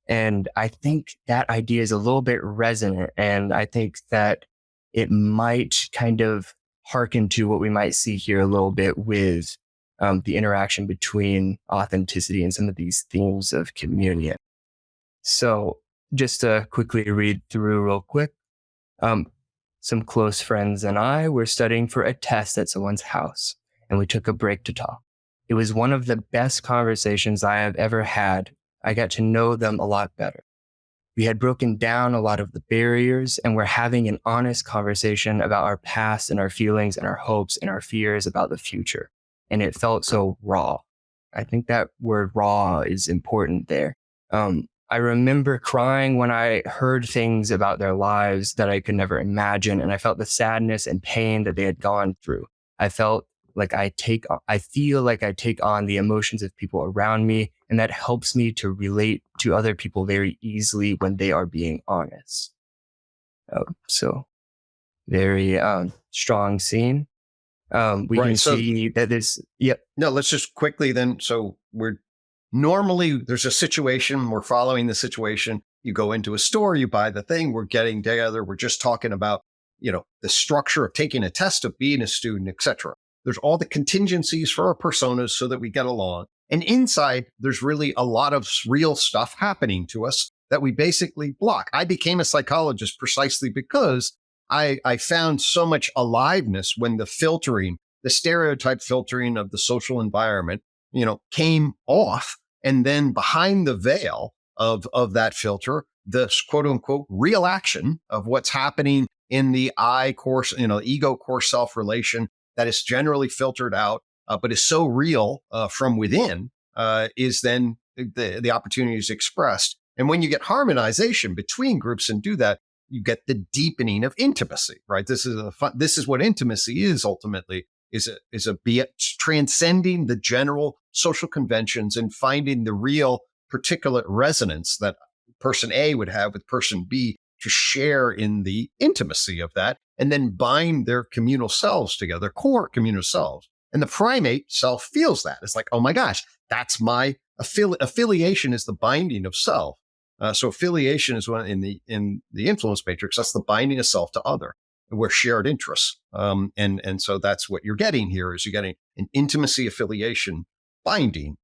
And I think that idea is a little bit resonant. And I think that it might kind of hearken to what we might see here a little bit with the interaction between authenticity and some of these themes of communion. So just to quickly read through real quick, some close friends and I were studying for a test at someone's house, and we took a break to talk. It was one of the best conversations I have ever had. I got to know them a lot better. We had broken down a lot of the barriers and were having an honest conversation about our past and our feelings and our hopes and our fears about the future. And it felt so raw. I think that word raw is important there. I remember crying when I heard things about their lives that I could never imagine. And I felt the sadness and pain that they had gone through. I felt like I feel like I take on the emotions of people around me. And that helps me to relate to other people very easily when they are being honest. So very strong scene. We can see that this, yep. No, let's just quickly then. So there's a situation, we're following the situation. You go into a store, you buy the thing, we're getting together. We're just talking about, the structure of taking a test, of being a student, etc. There's all the contingencies for our personas so that we get along. And inside, there's really a lot of real stuff happening to us that we basically block. I became a psychologist precisely because I found so much aliveness when the stereotype filtering of the social environment, came off. And then behind the veil of that filter, the quote unquote real action of what's happening in the I core, ego core self relation that is generally filtered out, but is so real from within, is then the opportunity is expressed. And when you get harmonization between groups and do that, you get the deepening of intimacy, right? This is what intimacy is ultimately, is a be it transcending the general social conventions and finding the real particulate resonance that person A would have with person B, to share in the intimacy of that, and then bind their communal selves together, core communal selves. And the primate self feels that. It's like, oh my gosh, that's my affiliation is the binding of self. So affiliation is one in the influence matrix. That's the binding of self to other. We're shared interests. And so that's what you're getting here, is you're getting an intimacy affiliation binding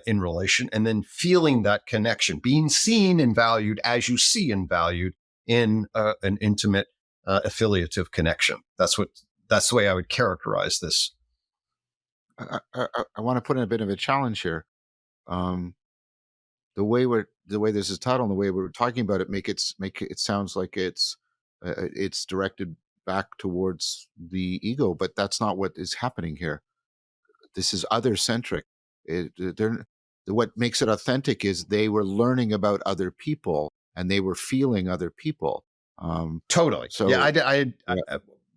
in relation, and then feeling that connection, being seen and valued as you see and valued in an intimate affiliative connection. That's the way I would characterize this. I want to put in a bit of a challenge here. The way this is titled and the way we're talking about it make it sounds like it's directed back towards the ego, but that's not what is happening here. This is other centric. What makes it authentic is they were learning about other people and they were feeling other people. Totally. So yeah,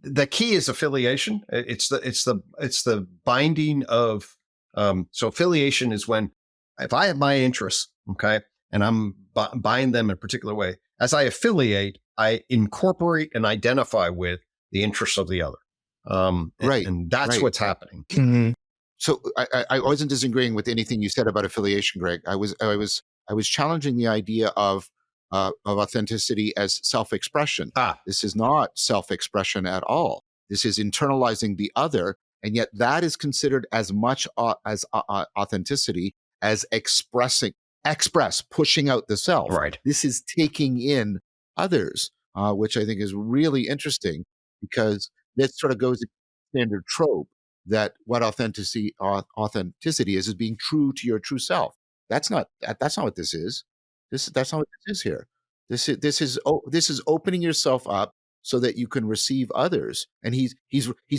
the key is affiliation. It's the binding of. So affiliation is when, if I have my interests, okay, and I'm bind them in a particular way, as I affiliate, I incorporate and identify with the interests of the other. Right. And that's right. what's happening. Mm-hmm. So I wasn't disagreeing with anything you said about affiliation, Gregg. I was challenging the idea of authenticity as self-expression. This is not self-expression at all. This is internalizing the other, and yet that is considered as much as authenticity as pushing out the self. Right. This is taking in others, which I think is really interesting, because this sort of goes to standard trope that what authenticity is being true to your true self. That's not what this is. That's not what this is here. This is opening yourself up so that you can receive others. And he's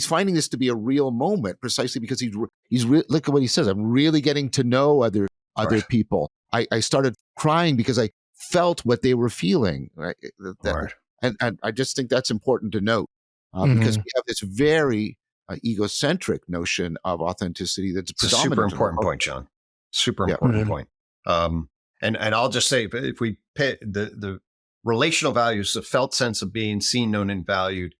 finding this to be a real moment, precisely because look at what he says. I'm really getting to know other Right. people. I started crying because I felt what they were feeling. Right. Right. And I just think that's important to note, because we have this very egocentric notion of authenticity that's It's a predominant. super important point, John. Super important point. And I'll just say, if we pay the relational values, the felt sense of being seen, known, and valued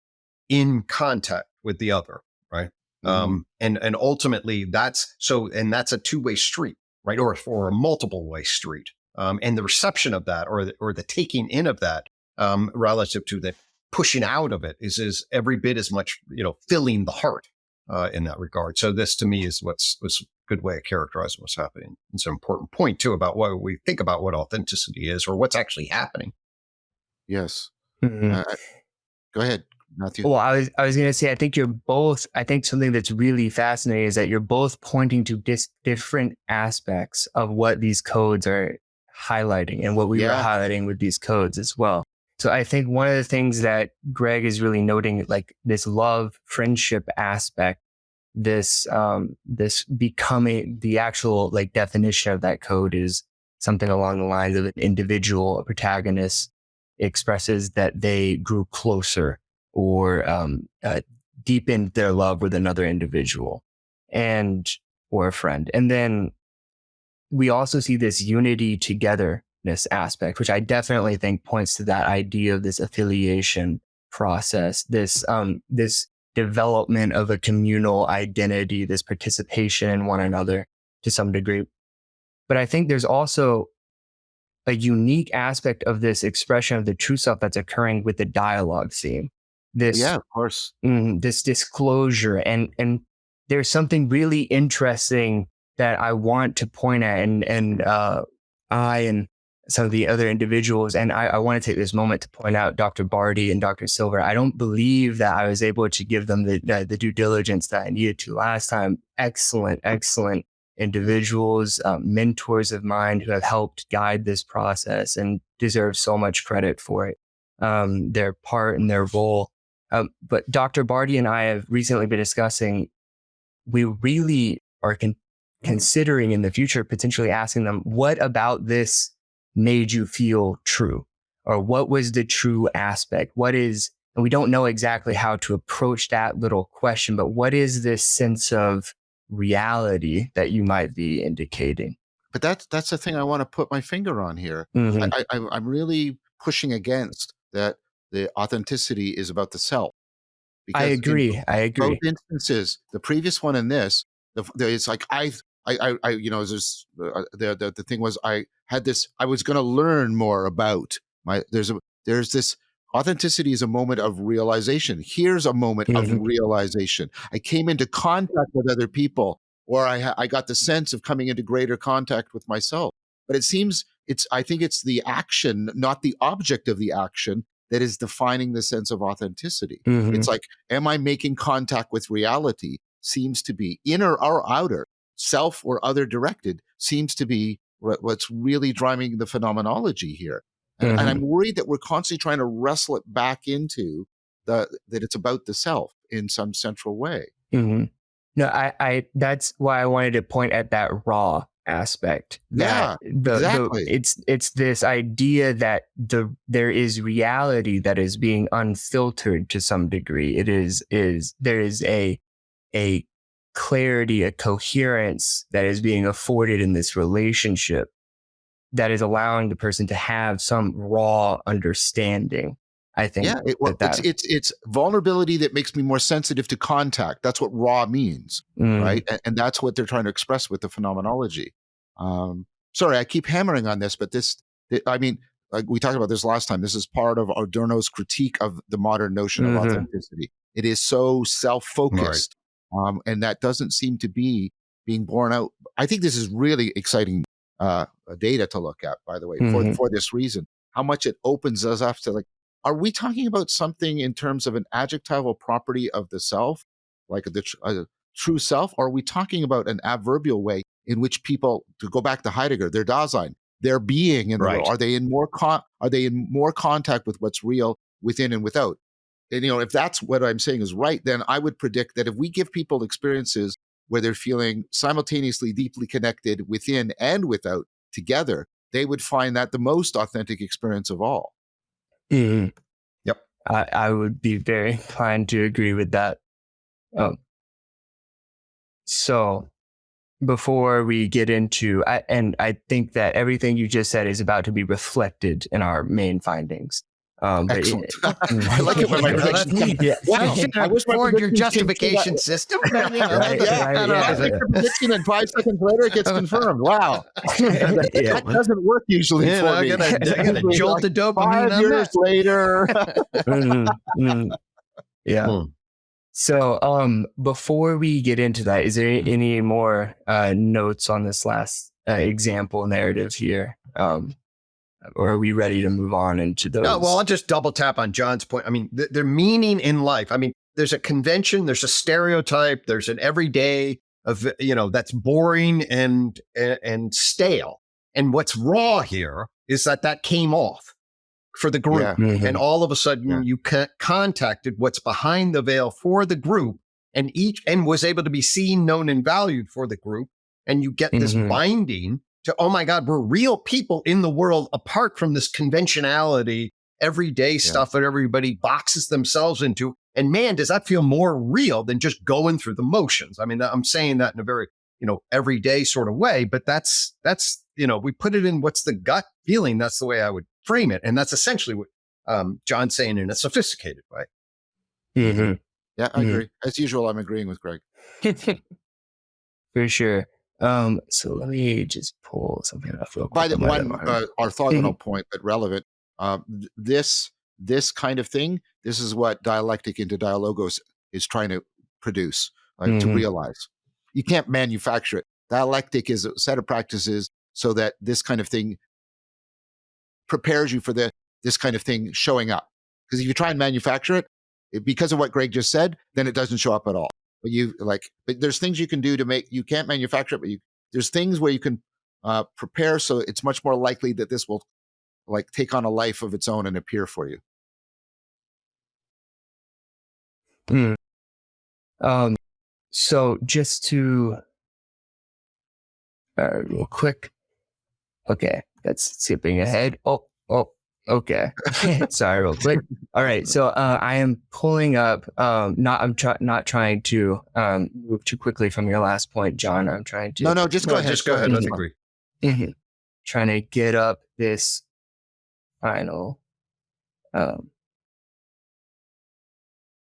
in contact with the other, right? And ultimately that's a two-way street, right? Or a multiple way street. And the reception of that, or the taking in of that, relative to the pushing out of it, is every bit as much, filling the heart in that regard. So this, to me, is was a good way of characterizing what's happening. It's an important point too about what we think about what authenticity is, or what's actually happening. Yes. Mm-hmm. Go ahead, Matthew. Well, I was going to say, I think something that's really fascinating is that you're both pointing to different aspects of what these codes are highlighting, and what we were highlighting with these codes as well. So I think one of the things that Gregg is really noting, like this love, friendship aspect, this becoming the actual definition of that code is something along the lines of an individual, a protagonist expresses that they grew closer or deepened their love with another individual or a friend. And then we also see this unity togetherness aspect, which I definitely think points to that idea of this affiliation process, this development of a communal identity, this participation in one another to some degree. But I think there's also a unique aspect of this expression of the true self that's occurring with the dialogue theme. Of course. This disclosure. And there's something really interesting that I want to point at, and I and some of the other individuals, and I want to take this moment to point out Dr. Barty and Dr. Silver. I don't believe that I was able to give them the due diligence that I needed to last time. Excellent individuals, mentors of mine who have helped guide this process and deserve so much credit for it, their part and their role. But Dr. Barty and I have recently been discussing, we really are considering in the future potentially asking them, what about this made you feel true? or what was the true aspect? And we don't know exactly how to approach that little question, but what is this sense of reality that you might be indicating? But that's the thing I want to put my finger on here. Mm-hmm. I'm really pushing against that. The authenticity is about the self. I agree. Both instances, the previous one and this, it's like the thing was I had this. I was going to learn more about my. There's this. Authenticity is a moment of realization. Here's a moment of realization. I came into contact with other people, or I got the sense of coming into greater contact with myself. But it seems I think it's the action, not the object of the action, that is defining the sense of authenticity. It's like, am I making contact with reality? Seems to be inner or outer, self or other directed, seems to be what's really driving the phenomenology here. And I'm worried that we're constantly trying to wrestle it back into that it's about the self in some central way. No, I that's why I wanted to point at that raw aspect. That exactly. It's this idea that there is reality that is being unfiltered to some degree. There is a clarity, a coherence that is being afforded in this relationship that is allowing the person to have some raw understanding. I think it's vulnerability that makes me more sensitive to contact. That's what raw means, right? And that's what they're trying to express with the phenomenology. Sorry, I keep hammering on this, but like we talked about this last time. This is part of Adorno's critique of the modern notion of authenticity. It is so self-focused, and that doesn't seem to be being borne out. I think this is really exciting data to look at, by the way, for this reason. How much it opens us up to, like, are we talking about something in terms of an adjectival property of the self, like the true self? Or are we talking about an adverbial way in which people, to go back to Heidegger, their Dasein, their being in the world? Are they in more contact with what's real within and without? And if that's what I'm saying is right, then I would predict that if we give people experiences where they're feeling simultaneously deeply connected within and without together, they would find that the most authentic experience of all. Yep. I would be very inclined to agree with that. So before we get into, I think that everything you just said is about to be reflected in our main findings. Excellent. I like it when my predictions come. I wish forward your justification system. Prediction and 5 seconds later it gets confirmed. Wow. That doesn't work usually for me. I got a jolt of dopamine 5 years later. So before we get into that, is there any more notes on this last example narrative here? Or are we ready to move on into those? No, well, I'll just double tap on John's point. I mean, their meaning in life. I mean, there's a convention, there's a stereotype, there's an everyday of, that's boring and stale. And what's raw here is that came off for the group. And all of a sudden you contacted what's behind the veil for the group, and was able to be seen, known, and valued for the group. And you get this binding to, oh my God, we're real people in the world apart from this conventionality, everyday stuff that everybody boxes themselves into. And man, does that feel more real than just going through the motions. I mean, I'm saying that in a very, everyday sort of way, but that's, we put it in what's the gut feeling. That's the way I would frame it. And that's essentially what John's saying in a sophisticated way. Yeah, I agree. As usual, I'm agreeing with Gregg. For sure. So let me just pull something up real quick. By the one orthogonal point, but relevant. This kind of thing, this is what dialectic into dialogos is trying to produce, to realize. You can't manufacture it. Dialectic is a set of practices so that this kind of thing prepares you for this kind of thing showing up. Because if you try and manufacture it, because of what Gregg just said, then it doesn't show up at all. But but there's things you can do you can't manufacture it, but there's things where you can prepare so it's much more likely that this will take on a life of its own and appear for you. So just to real quick. Okay, that's skipping ahead. Oh, Okay. Sorry, real quick. All right. So I am pulling up. Not trying to move too quickly from your last point, John. I'm trying to. No, just go ahead. Just go ahead. That's I fine. agree. Trying to get up this final.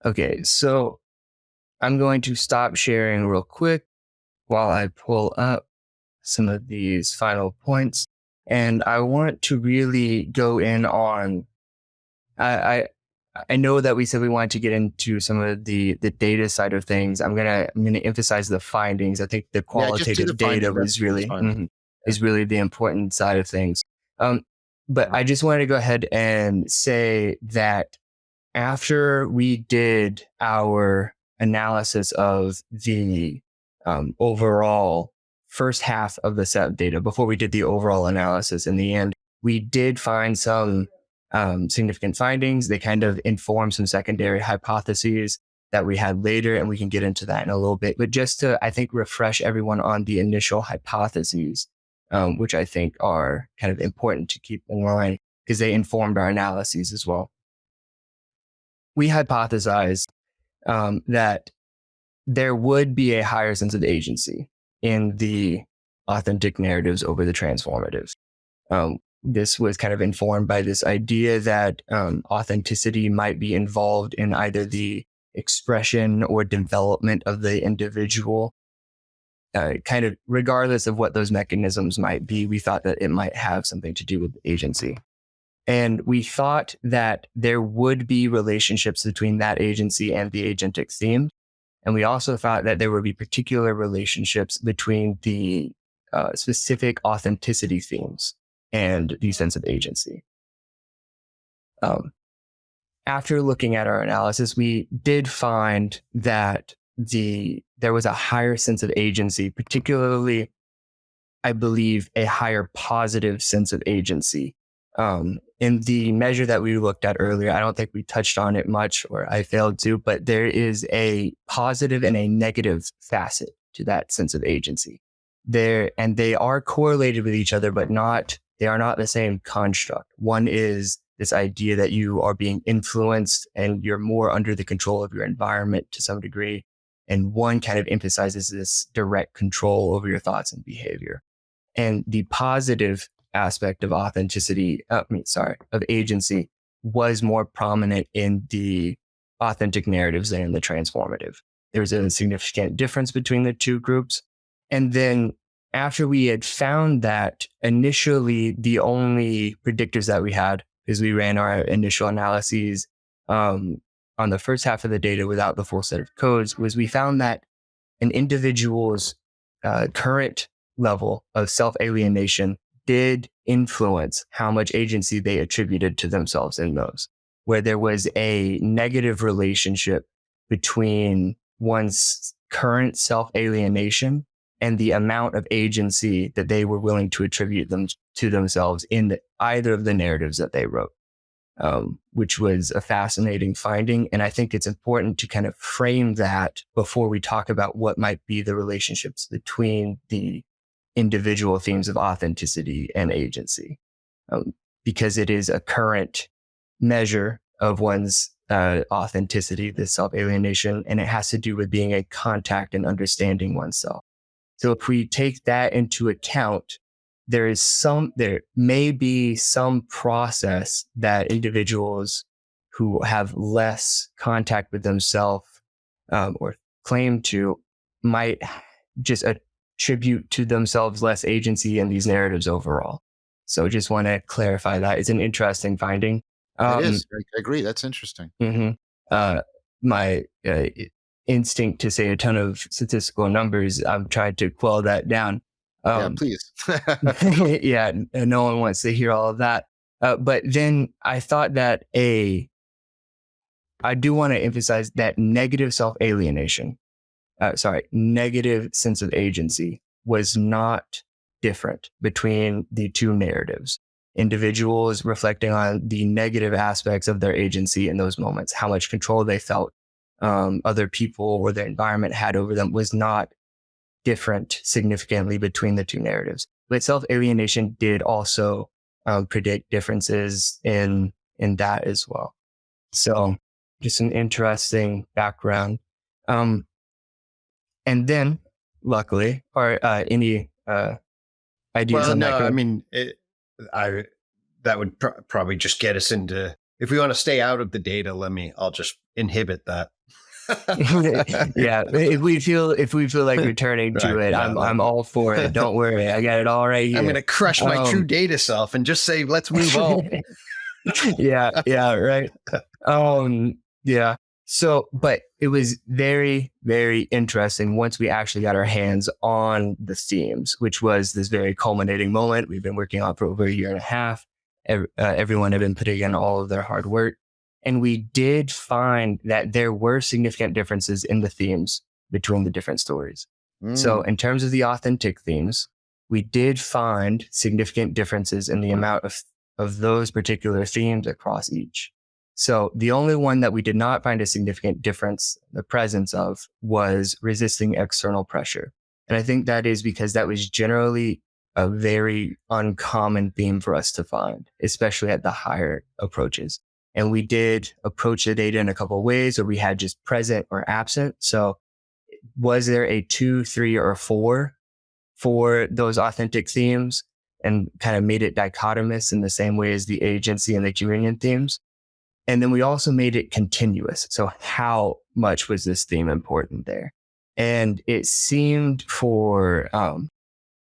Okay. So I'm going to stop sharing real quick while I pull up some of these final points, and I want to really go in on. I know that we said we wanted to get into some of the data side of things. I'm gonna emphasize the findings. I think the qualitative data was really is really the important side of things. But I just wanted to go ahead and say that after we did our analysis of the overall first half of the set of data, before we did the overall analysis in the end, we did find some significant findings. They kind of inform some secondary hypotheses that we had later, and we can get into that in a little bit. But just to, I think, refresh everyone on the initial hypotheses, which I think are kind of important to keep in mind because they informed our analyses as well. We hypothesized that there would be a higher sense of agency in the authentic narratives over the transformative. This was kind of informed by this idea that authenticity might be involved in either the expression or development of the individual. Kind of regardless of what those mechanisms might be, we thought that it might have something to do with agency. And we thought that there would be relationships between that agency and the agentic theme. And we also thought that there would be particular relationships between the specific authenticity themes and the sense of agency. After looking at our analysis, we did find that there was a higher sense of agency, particularly, I believe, a higher positive sense of agency. In the measure that we looked at earlier, I don't think we touched on it much, or I failed to, but there is a positive and a negative facet to that sense of agency. And they are correlated with each other, but they are not the same construct. One is this idea that you are being influenced and you're more under the control of your environment to some degree. And one kind of emphasizes this direct control over your thoughts and behavior. And the positive aspect of of agency was more prominent in the authentic narratives than in the transformative. There's a significant difference between the two groups. And then after we had found that, initially the only predictors that we had, because we ran our initial analyses on the first half of the data without the full set of codes, was we found that an individual's current level of self-alienation did influence how much agency they attributed to themselves in those, where there was a negative relationship between one's current self-alienation and the amount of agency that they were willing to attribute them to themselves in either of the narratives that they wrote, which was a fascinating finding. And I think it's important to kind of frame that before we talk about what might be the relationships between the individual themes of authenticity and agency, because it is a current measure of one's authenticity, the self-alienation, and it has to do with being in contact and understanding oneself. So if we take that into account, there may be some process that individuals who have less contact with themselves or claim to might just attribute to themselves less agency in these narratives overall. So just want to clarify that. It's an interesting finding. It is. I agree. That's interesting. My instinct to say a ton of statistical numbers, I'm trying to quell that down. Yeah, please. Yeah, no one wants to hear all of that. But then I thought that I do want to emphasize that negative self-alienation, negative sense of agency was not different between the two narratives. Individuals reflecting on the negative aspects of their agency in those moments, how much control they felt other people or their environment had over them, was not different significantly between the two narratives. But self-alienation did also predict differences in that as well. So just an interesting background. And then luckily, or any ideas Well, on no, that? I mean, that would probably just get us into, if we want to stay out of the data, I'll just inhibit that. Yeah, if we feel like returning to Right, it, yeah, I'm all for it. Don't worry, I got it all right here. I'm going to crush my true data self and just say, let's move on. yeah, right. Yeah. So, but it was very, very interesting once we actually got our hands on the themes, which was this very culminating moment we've been working on for over a year and a half. Everyone had been putting in all of their hard work. And we did find that there were significant differences in the themes between the different stories. So in terms of the authentic themes, we did find significant differences in the amount of those particular themes across each. So the only one that we did not find a significant difference, the presence of, was resisting external pressure. And I think that is because that was generally a very uncommon theme for us to find, especially at the higher approaches. And we did approach the data in a couple of ways where we had just present or absent. So was there a 2, 3, or 4 for those authentic themes, and kind of made it dichotomous in the same way as the agency and the communion themes? And then we also made it continuous. So how much was this theme important there? And it seemed for,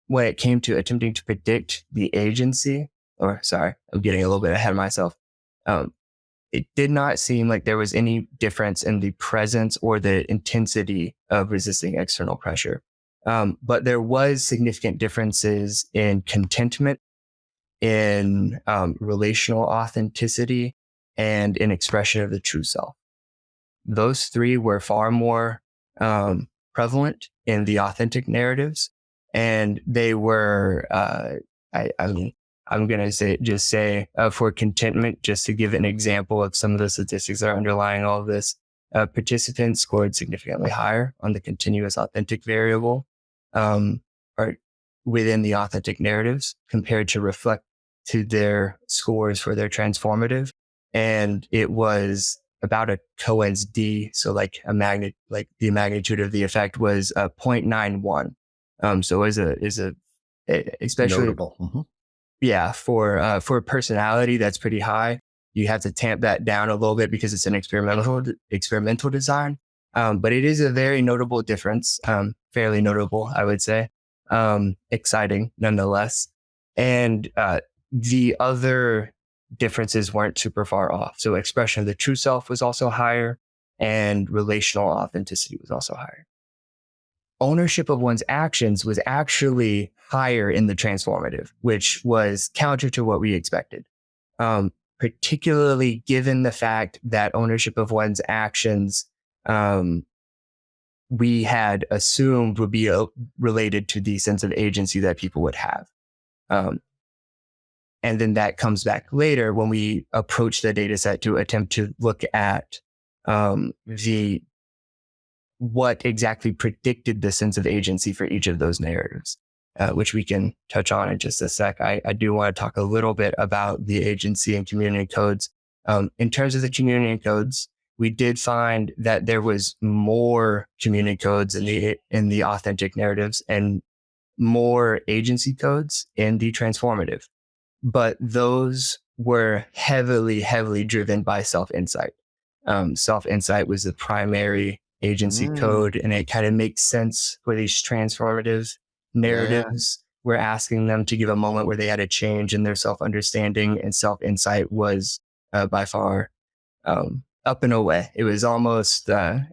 when it came to attempting to predict the agency, or sorry, I'm getting a little bit ahead of myself. It did not seem like there was any difference in the presence or the intensity of resisting external pressure. But there was significant differences in contentment, in relational authenticity, and in expression of the true self. Those three were far more prevalent in the authentic narratives, and they were. I'm going to say for contentment, just to give an example of some of the statistics that are underlying all of this, participants scored significantly higher on the continuous authentic variable, or within the authentic narratives compared to reflect to their scores for their transformative. And it was about a Cohen's D. So like the magnitude of the effect was 0.91. So is a especially notable. Mm-hmm. Yeah, for personality, that's pretty high. You have to tamp that down a little bit because it's an experimental design. But it is a very notable difference. Fairly notable, I would say. Exciting nonetheless. And the other differences weren't super far off. So expression of the true self was also higher, and relational authenticity was also higher. Ownership of one's actions was actually higher in the transformative, which was counter to what we expected. Particularly given the fact that ownership of one's actions, we had assumed would be related to the sense of agency that people would have. And then that comes back later when we approach the data set to attempt to look at what exactly predicted the sense of agency for each of those narratives, which we can touch on in just a sec. I do want to talk a little bit about the agency and community codes. In terms of the community codes, we did find that there was more community codes in the authentic narratives and more agency codes in the transformative. But those were heavily, heavily driven by self-insight. Self-insight was the primary agency code, and it kind of makes sense for these transformative narratives. We're asking them to give a moment where they had a change in their self-understanding, and self-insight was by far up and away. It was almost well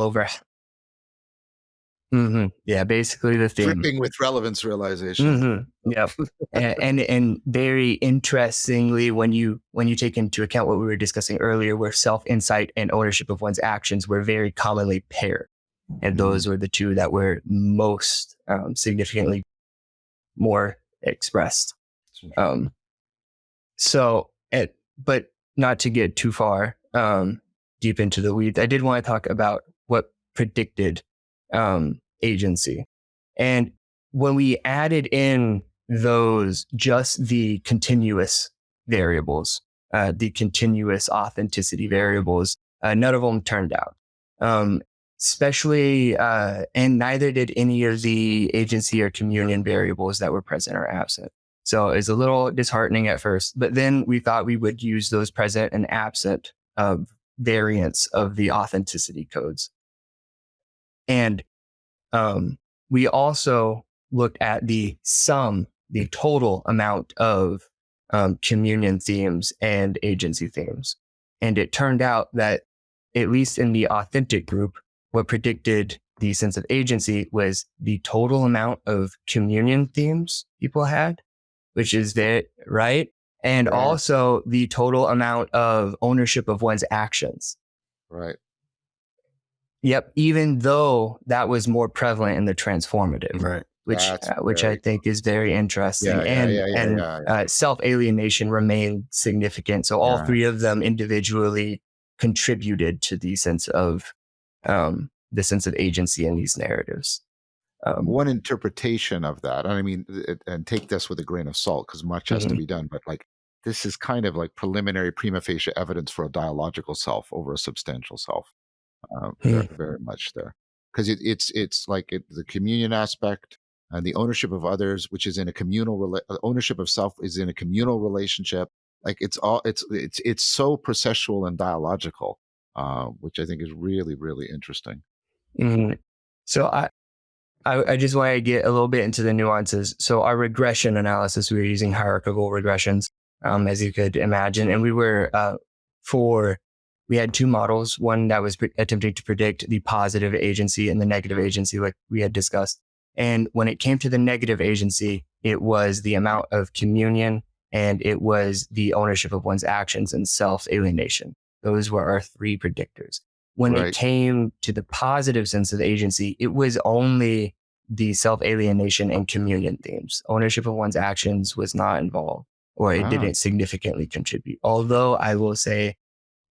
over. Mm-hmm. Yeah, basically the theme. Dripping with relevance realization. Mm-hmm. Yep. and very interestingly, when you take into account what we were discussing earlier, where self-insight and ownership of one's actions were very commonly paired, and those were the two that were most significantly more expressed. But not to get too far deep into the weeds, I did want to talk about what predicted agency. And when we added in just the continuous variables, the continuous authenticity variables, none of them turned out. Especially, and neither did any of the agency or communion variables that were present or absent. So it's a little disheartening at first, but then we thought we would use those present and absent variants of the authenticity codes. And we also looked at the total amount of communion themes and agency themes. And it turned out that, at least in the authentic group, what predicted the sense of agency was the total amount of communion themes people had, which is that, right? And also the total amount of ownership of one's actions. Right. Yep. Even though that was more prevalent in the transformative, Right. which I think is very interesting. And self-alienation remained significant. So all three of them individually contributed to the sense of agency in these narratives. One interpretation of that, and I mean, and take this with a grain of salt because much has to be done, but like this is kind of like preliminary prima facie evidence for a dialogical self over a substantial self. Very, very much there, because it's like the communion aspect and the ownership of others, which is in a communal ownership of self is in a communal relationship. Like it's so processual and dialogical, which I think is really, really interesting. So I just want to get a little bit into the nuances. So our regression analysis, we were using hierarchical regressions, as you could imagine, and we were we had two models, one that was attempting to predict the positive agency and the negative agency, like we had discussed. And when it came to the negative agency, it was the amount of communion and it was the ownership of one's actions and self-alienation. Those were our three predictors. When it came to the positive sense of agency, it was only the self-alienation and communion themes. Ownership of one's actions was not involved, or it didn't significantly contribute. Although I will say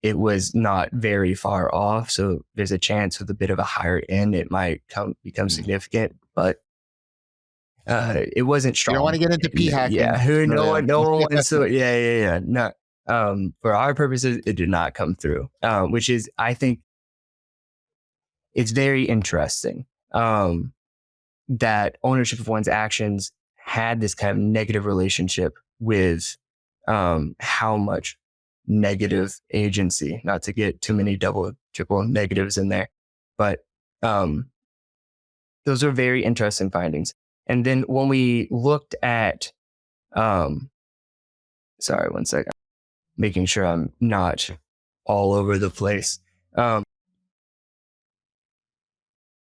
it was not very far off. So there's a chance with a bit of a higher end, it might become significant, but it wasn't strong. You don't want to get into p hacking. Yeah, no one wants to. Yeah. No, for our purposes, it did not come through, which is, I think, it's very interesting that ownership of one's actions had this kind of negative relationship with how much negative agency, not to get too many double, triple negatives in there, but those are very interesting findings. And then when we looked at, sorry, 1 second, making sure I'm not all over the place.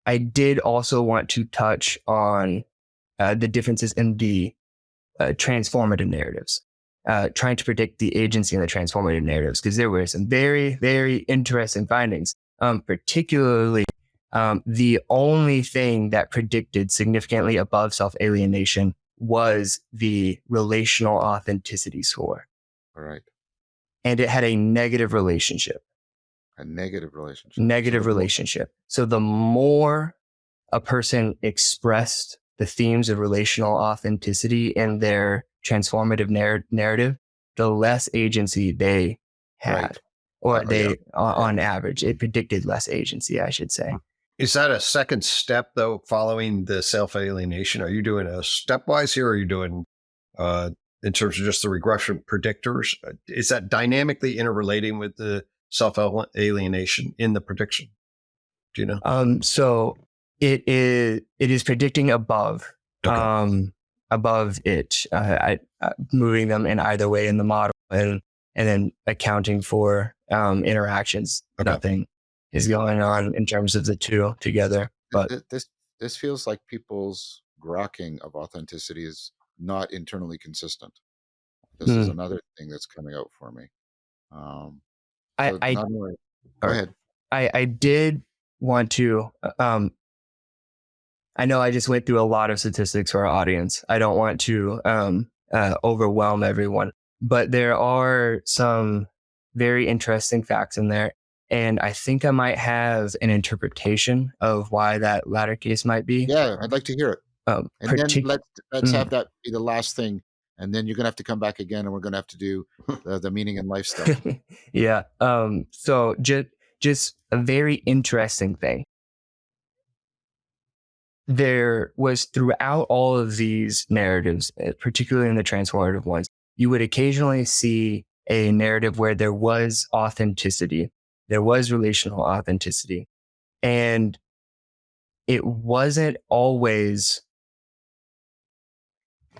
I did also want to touch on the differences in the transformative narratives, trying to predict the agency in the transformative narratives, because there were some very, very interesting findings, particularly the only thing that predicted significantly above self-alienation was the relational authenticity score. All right. And it had a negative relationship. A negative relationship. Negative relationship. So the more a person expressed the themes of relational authenticity in their transformative narrative, the less agency they had, or on average, it predicted less agency, I should say. Is that a second step, though, following the self-alienation? Are you doing a stepwise here, or are you doing, in terms of just the regression predictors, is that dynamically interrelating with the self-alienation in the prediction? Do you know? So it is predicting above, above it, moving them in either way in the model, and then accounting for interactions. Okay. Nothing is going on in terms of the two together. But this feels like people's grokking of authenticity is not internally consistent. This is another thing that's coming out for me. Go ahead. I did want to, I know I just went through a lot of statistics for our audience. I don't want to overwhelm everyone, but there are some very interesting facts in there. And I think I might have an interpretation of why that latter case might be. Yeah, I'd like to hear it. And then let's have that be the last thing, and then you're gonna have to come back again, and we're gonna have to do the meaning in life stuff. Yeah. So just a very interesting thing. There was throughout all of these narratives, particularly in the transformative ones, you would occasionally see a narrative where there was authenticity, there was relational authenticity, and it wasn't always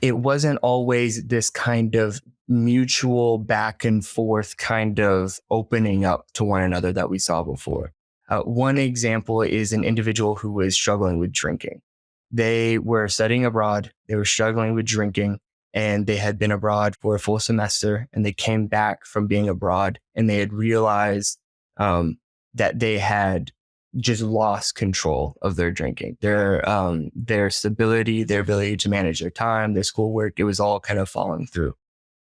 this kind of mutual back and forth kind of opening up to one another that we saw before. One example is an individual who was struggling with drinking. They were studying abroad, they were struggling with drinking, and they had been abroad for a full semester, and they came back from being abroad, and they had realized that they had just lost control of their drinking, their stability, their ability to manage their time, their schoolwork. It was all kind of falling through.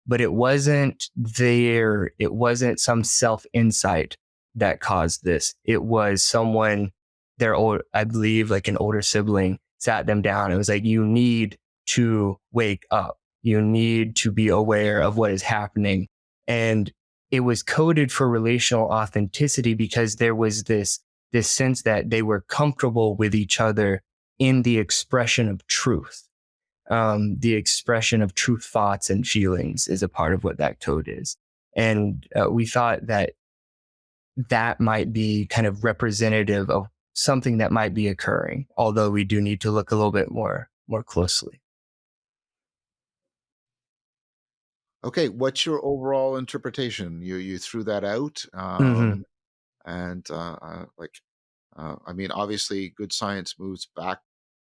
But it wasn't some self insight that caused this. It was someone, I believe like an older sibling, sat them down. It was like, you need to wake up. You need to be aware of what is happening. And it was coded for relational authenticity because there was this sense that they were comfortable with each other in the expression of truth. The expression of truth, thoughts, and feelings is a part of what that code is. And we thought that might be kind of representative of something that might be occurring, although we do need to look a little bit more closely. Okay, what's your overall interpretation? You threw that out, and I mean, obviously, good science moves back.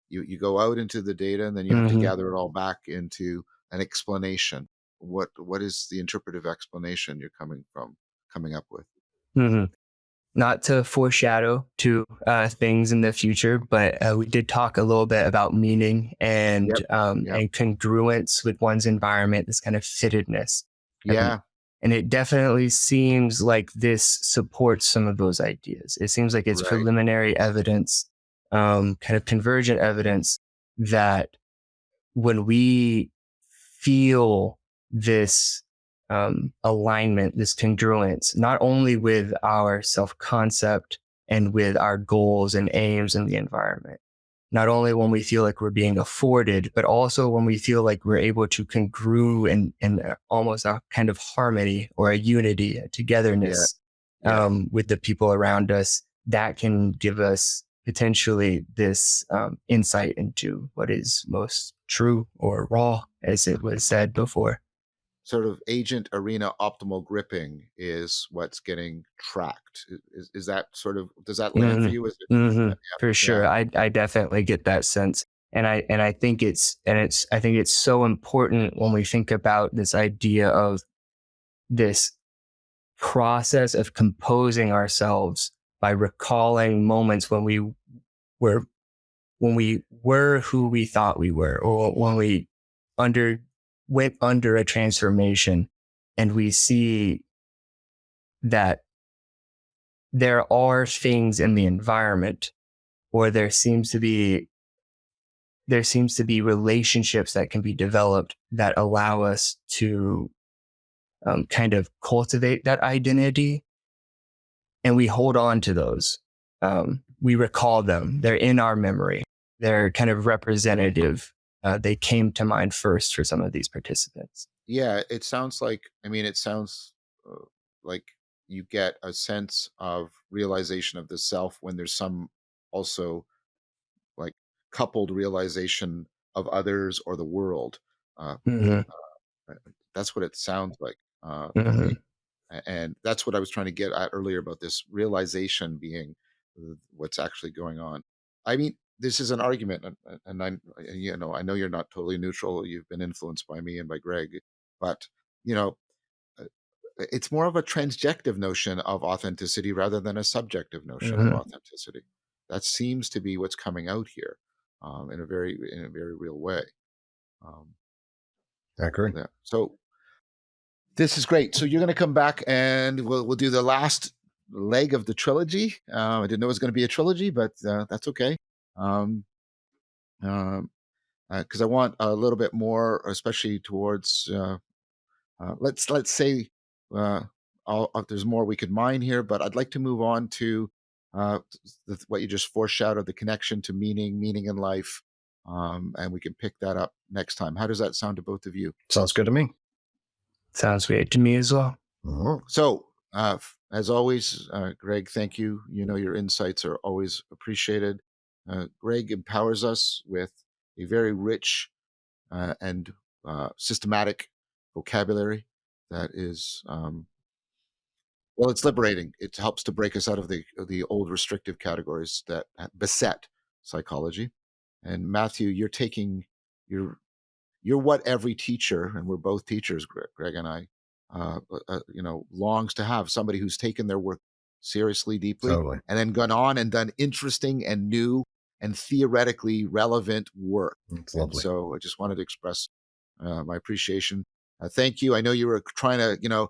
You go out into the data, and then you have to gather it all back into an explanation. What is the interpretive explanation you're coming up with? Not to foreshadow to things in the future, but we did talk a little bit about meaning and and congruence with one's environment, this kind of fittedness. Yeah. And it definitely seems like this supports some of those ideas. It seems like it's preliminary evidence, kind of convergent evidence that when we feel this alignment, this congruence, not only with our self-concept and with our goals and aims in the environment, not only when we feel like we're being afforded, but also when we feel like we're able to congrue in almost a kind of harmony or a unity, a togetherness with the people around us, that can give us potentially this insight into what is most true or raw, as it was said before. Sort of agent arena optimal gripping is what's getting tracked. Is that sort of, does that land for you? Is it, for sure. I definitely get that sense. And I think it's so important when we think about this idea of this process of composing ourselves by recalling moments when we were who we thought we were, or when we went under a transformation, and we see that there are things in the environment, or there seems to be relationships that can be developed that allow us to kind of cultivate that identity, and we hold on to those. We recall them. They're in our memory. They're kind of representative. They came to mind first for some of these participants. Yeah, it sounds like, like you get a sense of realization of the self when there's some also like coupled realization of others or the world. That's what it sounds like to me. And that's what I was trying to get at earlier about this realization being what's actually going on. I mean, this is an argument, and I know you're not totally neutral. You've been influenced by me and by Gregg, but it's more of a transjective notion of authenticity rather than a subjective notion of authenticity. That seems to be what's coming out here in a very real way. I agree. Yeah. So this is great. So you're going to come back and we'll do the last leg of the trilogy. I didn't know it was going to be a trilogy, but that's okay. because I want a little bit more, especially towards let's say there's more we could mine here, but I'd like to move on to what you just foreshadowed, the connection to meaning in life, and we can pick that up next time. How does that sound to both of you? Sounds good to me. Sounds great to me as well. So, as always, Gregg, thank you. Your insights are always appreciated. Gregg empowers us with a very rich and systematic vocabulary that is, well, it's liberating. It helps to break us out of the old restrictive categories that beset psychology. And Matthew, you're what every teacher, and we're both teachers, Gregg and I, longs to have, somebody who's taken their work seriously, deeply, Totally. and then gone on and done interesting and new and theoretically relevant work. It's lovely. And so I just wanted to express my appreciation. Thank you. I know you were trying to,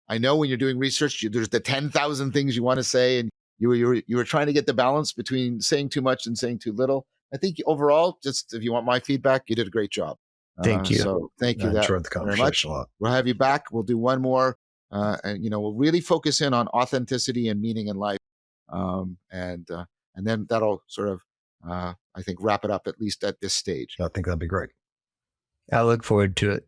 I know when you're doing research, there's the 10,000 things you want to say, and you were trying to get the balance between saying too much and saying too little. I think overall, just if you want my feedback, you did a great job. Thank you. So thank you I enjoyed the very much. conversation a lot. We'll have you back. We'll do one more, and we'll really focus in on authenticity and meaning in life, and then that'll sort of, I think, wrap it up, at least at this stage. I think that'd be great. I look forward to it.